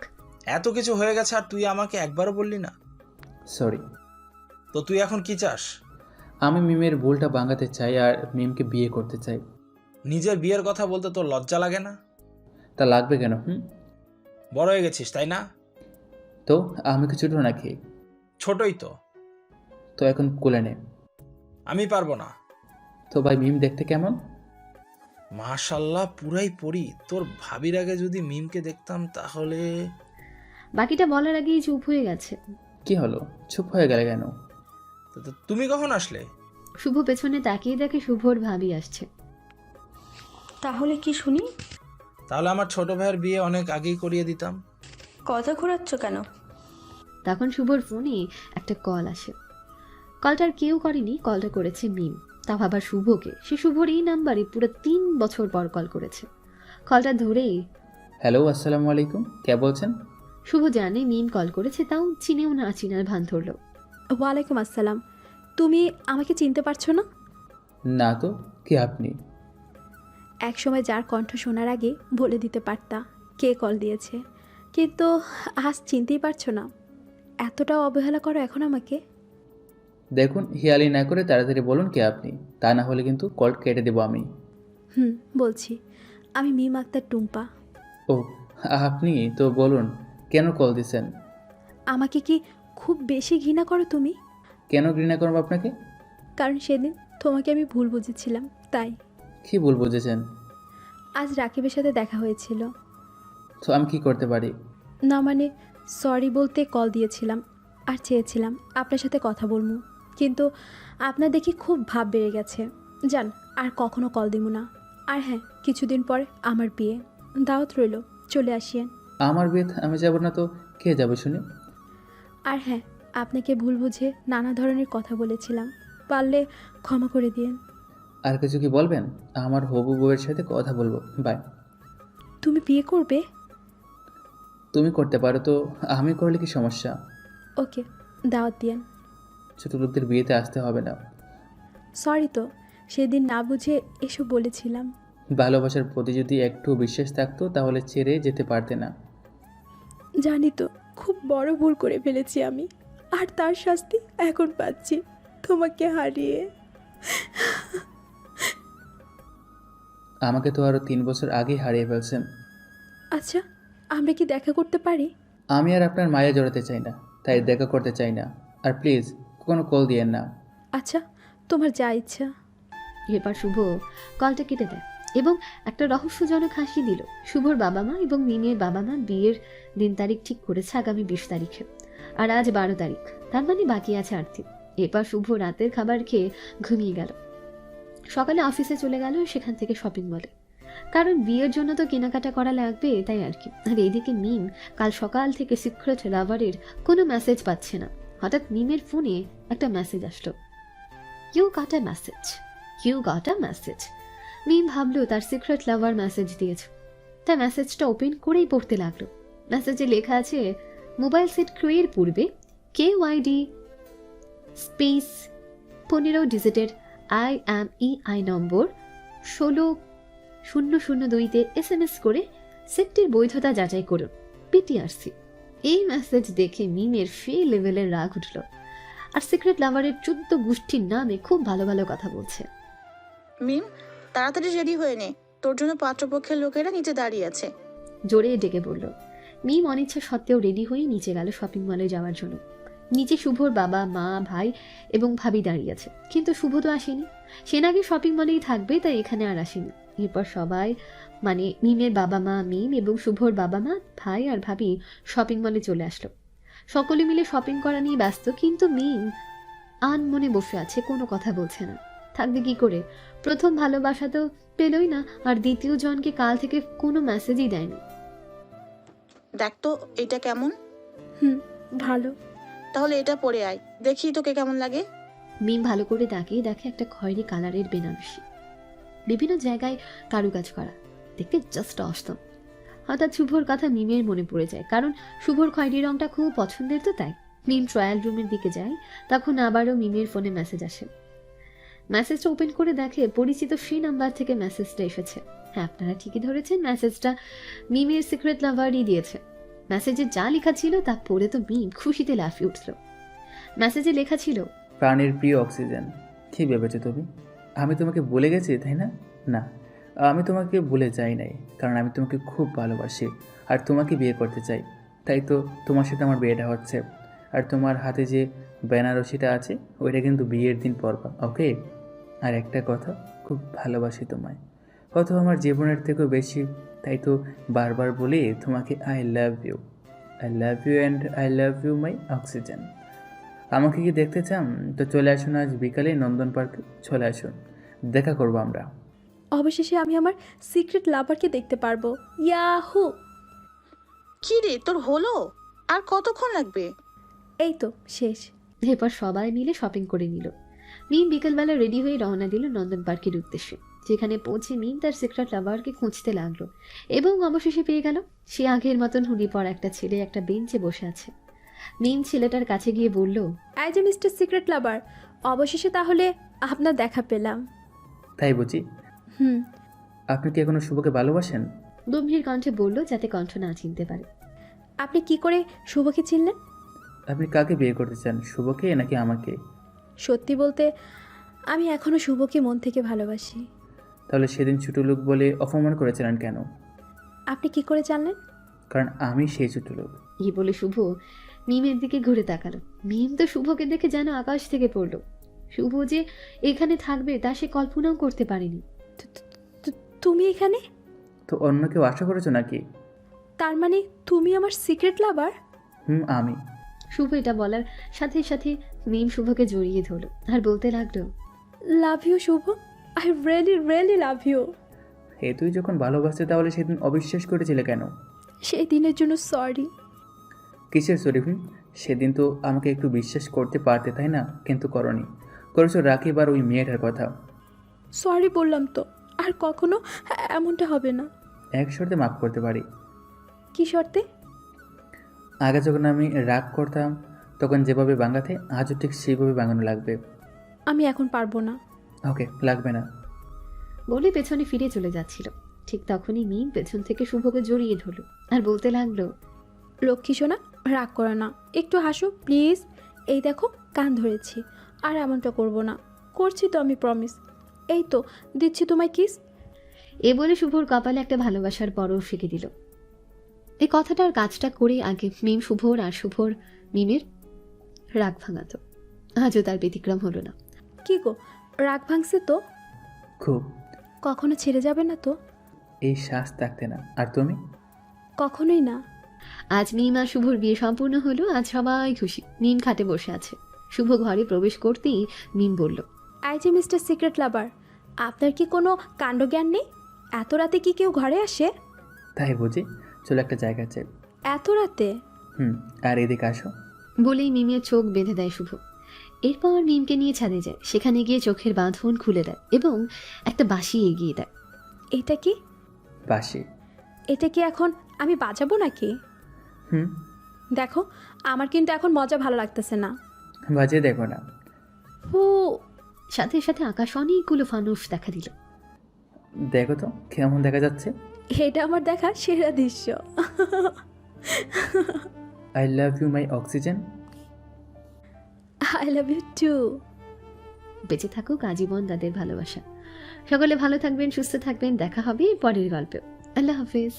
এত কিছু হয়ে গেছে আর তুই আমাকে একবারও বললি না। সরি। তো তুই এখন কি চাস? আমি মিমের ভুলটা ভাঙাতে চাই আর মিমকে বিয়ে করতে চাই। নিজের বিয়ের কথা বলতে তোর লজ্জা লাগে না? তা লাগবে কেন? বড় হয়ে গেছিস তাই না? তো আমি কি ছোট নাকি? ছোটই তো। তো এখন কোলে নে। আমি পারবো না। তো ভাই মিম দেখতে কেমন? মাশাল্লাহ, পুরাই পড়ি। তোর ভাবির আগে যদি মিমকে দেখতাম তাহলে। বাকিটা বলার আগেই চুপ হয়ে গেছে। কি হলো, চুপ হয়ে গেলে কেন? তুমি কখন আসলে? শুভ পেছনে তাকিয়ে দেখে শুভর ভাবি আসছে। তাহলে কি শুনি? তাহলে আমার ছোট ভাইয়ের বিয়ে অনেক আগেই করিয়ে দিতাম। কথা ঘোরাচ্ছ কেন? তখন শুভর ফোনে একটা কল আসে। কলটার কেউ করেনি, কলটা করেছে মিম। তা ভাবার শুভকে। সে শুভর এই নাম্বারে পুরো 3 বছর পর কল করেছে। কলটা ধরেই, হ্যালো, আসসালামু আলাইকুম, কে বলছেন? শুভ জানে মিম কল করেছে, তাও চিনেও না চিনার ভান ধরল। ওয়ালাইকুম আসসালাম। তুমি আমাকে চিনতে পারছো না? না তো, কে আপনি? এক সময় যার কণ্ঠ শোনার আগে বলে দিতে পারতা কে কল দিয়েছে, কিন্তু আজ চিনতেই পারছো না। এতটাও অবহেলা করো এখন আমাকে? দেখুন, হিয়ালি না করে তাড়াতাড়ি বলুন কে আপনি, তা না হলে কিন্তু কল কেটে দেবো আমি। বলছি, আমি মিম আক্তার টুম্পা। ও আপনি তো, বলুন কেন কল দিছেন? আমাকে কি খুব বেশি ঘৃণা করো তুমি? কেন ঘৃণা করবো আপনাকে? কারণ সেদিন তোমাকে আমি ভুল বুঝেছিলাম, তাই। কি ভুল বুঝেছেন? আজ রাকিবের সাথে দেখা হয়েছিল। তো আমি কি করতে পারি? না মানে, সরি বলতে কল দিয়েছিলাম আর চেয়েছিলাম আপনার সাথে কথা বলবো, কিন্তু আপনার দেখি খুব ভাব বেড়ে গেছে। জান, আর কখনো কল দিব না। আর হ্যাঁ, কিছুদিন পরে আমার বিয়ে, দাওয়াত রইল, চলে আসিয়েন। আমার বিয়ে আমি যাব না তো কে যাবে শুনি? আর হ্যাঁ, আপনাকে ভুল বুঝে নানা ধরনের কথা বলেছিলাম, পারলে ক্ষমা করে দিয়েন। আর কিছু কি বলবেন? আমার হবু বউয়ের সাথে কথা বলবো, বাই। তুমি বিয়ে করবে? তুমি করতে পারো তো আমি করলে কি সমস্যা? ওকে, দাওয়াত দিয়েন। ছোট লোকদের বিয়েতে আসতে হবে না। সরি তো, সেদিন না বুঝে এসব বলেছিলাম। ভালোবাসার প্রতি যদি একটু বিশ্বাস থাকতো তাহলে ছেড়ে যেতে পারতে না। জানি তো, খুব বড় ভুল করে ফেলেছি আমি, আর তার শাস্তি এখন পাচ্ছি তোমাকে হারিয়ে। আমাকে তো আরো 3 বছর আগেই হারিয়ে ফেলছেন। আচ্ছা, আমরা কি দেখা করতে পারি? আমি আর আপনার মায়া জড়াতে চাই না, তাই দেখা করতে চাই না। আর প্লিজ কোনো কল দিয়েন না। আচ্ছা, তোমার যা ইচ্ছা। এরপর শুভ কলটা কেটে দেয় এবং একটা রহস্যজনক হাসি দিল। শুভর বাবা মা এবং মিমের বাবা মা বিয়ের দিন তারিখ ঠিক করেছে আগামী 20 তারিখে, আর আজ 12 তারিখ, তার মানে বাকি আছে 8 দিন। এরপর শুভ রাতের খাবার খেয়ে ঘুমিয়ে গেল। সকালে অফিসে চলে গেল, সেখান থেকে শপিং মলে। কারণ বিয়ের জন্য তো কেনাকাটা করা লাগবে, তাই আর কি। আর এইদিকে মিম কাল সকাল থেকে সিক্রেট লাভারের কোনো মেসেজ পাচ্ছে না। হঠাৎ মিমের ফোনে একটা মেসেজ আসলো, you got a message, you got a message. Mim ভাবলো তার সিক্রেট লাভার মেসেজ দিয়েছে, তাই মেসেজটা ওপেন করেই পড়তে লাগলো। মেসেজে লেখা আছে, মোবাইল সেট ক্রয়ের পূর্বে KYD স্পেস 15 ডিজিটের IMEI নম্বর 16002-তে SMS করে সেটটির বৈধতা যাচাই করুন, PTRC। এই মেসেজ দেখে মিমের ফে লেভেলের রাগ উঠল। আর সিক্রেট লাভারের 14 গোষ্ঠীর নামে খুব ভালো ভালো কথা বলছে। মিম, তাড়াতাড়ি রেডি হয়ে নে, তোর জন্য পাত্রপক্ষের লোকেরা নিচে দাঁড়িয়ে আছে। জোরে ডেকে বলল। মিম অনিচ্ছা সত্ত্বেও রেডি হয়ে নিচে গেল শপিং মলে যাওয়ার জন্য। নিচে শুভর বাবা, মা, ভাই এবং ভাবি দাঁড়িয়ে আছে, কিন্তু শুভ তো আসেনি। সে নাকি শপিং মলেই থাকবে, তাই এখানে আর আসেনি। এরপর সবাই মানে মিমের বাবা মা, মিম এবং শুভর বাবা মা, ভাই আর ভাবি শপিং মলে চলে আসলো। সকলে মিলে শপিং করা নিয়ে ব্যস্ত, কিন্তু মিম আনমনে বসে আছে, কোনো কথা বলছে না। থাকবে কি করে? প্রথম ভালোবাসা তো পেলই না, আর দ্বিতীয় জনকে কাল থেকে কোনো মেসেজই দেয়নি। দেখ তো এটা কেমন। ভালো। তাহলে এটা পরে আয়, দেখি তোকে কেমন লাগে। মিম ভালো করে তাকিয়ে দেখে একটা খয়েরি কালারের বেনারসি, বিভিন্ন জায়গায় কারুকাজ করা, দেখতে জাস্ট অসম। হঠাৎ শুভর কথা মিমের মনে পড়ে যায়, কারণ শুভর খয়েরি রংটা খুব পছন্দের, তো তাই। মিম ট্রায়াল রুমের দিকে যায়, তখন আবারও মিমের ফোনে মেসেজ আসে। মেসেজটা ওপেন করে দেখে পরিচিত ফ্রি নাম্বার থেকে মেসেজটা এসেছে। হ্যাঁ, আপনারা ঠিকই ধরেছেন, মেসেজটা মিমের সিক্রেট লাভারই দিয়েছে। মেসেজে যা লেখা ছিল তা পড়ে তো মিম খুশিতে লাফিয়ে উঠল। মেসেজে লেখা ছিল, প্রাণের প্রিয় অক্সিজেন, কী ভেবেছো তুমি? আমি তোমাকে বলে গেছি, তাই না? না, আমি তোমাকে ভুলে যাই নাই, কারণ আমি তোমাকে খুব ভালোবাসি আর তোমাকে বিয়ে করতে চাই। তাই তো তোমার সাথে আমার বিয়েটা হচ্ছে। আর তোমার হাতে যে বেনারসিটা আছে ওইটা কিন্তু বিয়ের দিন পরবা, ওকে? আর একটা কথা, খুব ভালোবাসি তোমায়, কত আমার জীবনের থেকেও বেশি। তাই তো বারবার বলি তোমাকে I love you and I love you my oxygen. আমাকে কি দেখতে চান? তো চলে আসুন, আজ বিকালে নন্দন পার্কে চলে আসুন, দেখা করবো আমরা। অবশেষে আমি আমার সিক্রেট লাভারকে দেখতে পারবো। ইয়াহু! কি রে, তোর হলো? আর কতক্ষণ লাগবে? এই তো শেষ। এরপর সবাই মিলে শপিং করে নিল। মিম বিকেলবেলা রেডি হয়ে রওনা দিল নন্দন পার্কের উদ্দেশ্যে। যেখানে পৌঁছে মিম তার সিক্রেট লাভারকে খুঁজতে লাগলো এবং অবশেষে পেয়ে গেল। সে আগের মতন হুডি পরা একটা ছেলে একটা বেঞ্চে বসে আছে। মিম ছেলেটার কাছে গিয়ে বলল, এই যে মিস্টার সিক্রেট লাভার, অবশেষে তাহলে আপনার দেখা পেলাম। তাই বুঝি? আপনি কি এখনো শুভকে ভালোবাসেন? গম্ভীর কণ্ঠে বলল, যাতে কণ্ঠ না চিনতে পারে। আপনি কি করে শুভকে চিনলেন? আপনি কাকে বিয়ে করতে চান, শুভকে নাকি আমাকে? সত্যি বলতে আমি এখনো শুভকে মন থেকে ভালোবাসি। তাহলে সেদিন ছোটো লোক বলে অপমান করেছিলেন কেন? আপনি কি করে জানলেন? কারণ আমি সেই ছোটো লোক। এই বলে শুভ মিমের দিকে ঘুরে তাকালো। মিম তো শুভকে দেখে যেন আকাশ থেকে পড়ল। শুভ যে এখানে থাকবে তা সে কল্পনাও করতে পারেনি। তুমি এখানে? তো অন্য কেউ আশা করেছো নাকি? তার মানে তুমি আমার সিক্রেট লাভার? আমি। শুভ এটা বলার সাথে সাথে মিম শুভকে জড়িয়ে ধরল আর বলতে লাগলো, love you Shubho, I really really love you. তুই যখন ভালোবাসতে তাহলে সেদিন অবিশ্বাস করেছিলে কেন? সেই দিনের জন্য সরি। কিসের সরি? সেদিন তো আমাকে একটু বিশ্বাস করতে পারতে, তাই না? কিন্তু করনি, করেছো রাকিব আর ওই মেয়েটার কথা। সরি বললাম তো, আর কখনো এমনটা হবে না। এক শর্তে মাফ করতে পারি। কি শর্তে? আগে যখন আমি রাগ করতাম তখন যেভাবে ভাঙাতে, আজও ঠিক সেইভাবে ভাঙানো লাগবে। আমি এখন পারবো না। ওকে, লাগবে না বলে পেছনে ফিরে চলে যাচ্ছিল। ঠিক তখনই মিম পেছন থেকে শুভকে জড়িয়ে ধরল আর বলতে লাগলো, লক্ষ্মী সোনা, রাগ করো না, একটু হাসো প্লিজ। এই দেখো কান ধরেছি, আর এমনটা করবো না। করছি তো আমি, প্রমিস। এই তো দিচ্ছি তোমায় কিস। এ বলে শুভর কপালে একটা ভালোবাসার পরও ফেঁকে দিল। এই কথাটার কাজটা করে আগে মিম শুভর আর শুভর মিমের রাগ ভাঙাতো। আজও তার ব্যতিক্রম হলো না। কি গো, রাগ ভাঙছে তো? খুব। কখনো ছেড়ে যাবে না তো? এই শ্বাস থাকতে না। আর তুমি? কখনোই না। আজ মিম আর শুভর বিয়ে সম্পূর্ণ হলো। আজ সবাই খুশি। মিম খাটে বসে আছে। শুভ ঘরে প্রবেশ করতেই মিম বলল, এই যে মিস্টার সিক্রেট লাভার, আপনার কি কোনো কাণ্ডজ্ঞান নেই? এত রাতে কি কেউ ঘরে আসে? তাই বুঝি, চলো একটা জায়গা আছে। এত রাতে? আর এদিকে আসো। বলেই মিমের চোখ বেঁধে দেয় শুভ। এরপর মিমকে নিয়ে ছাদে যায়, সেখানে গিয়ে চোখের বাঁধন খুলে দেয় এবং একটা বাঁশি এগিয়ে দেয়। এটা কি? বাঁশি। এটা কি এখন আমি বাজাবো নাকি? দেখো, আমার কিন্তু এখন মজা ভালো লাগতেছে না। বাজিয়ে দেখো না। ও, সাথে সাথে আকাশ অনেকগুলো ফানুস দেখা দিল। দেখো তো কেমন দেখা যাচ্ছে। এটা আমার দেখা সেরা দৃশ্য। I love you my oxygen. I love you too. বেঁচে থাকুক আজীবন তাদের ভালোবাসা। সকলে ভালো থাকবেন, সুস্থ থাকবেন। দেখা হবে পরের গল্পে। আল্লাহ হাফিজ।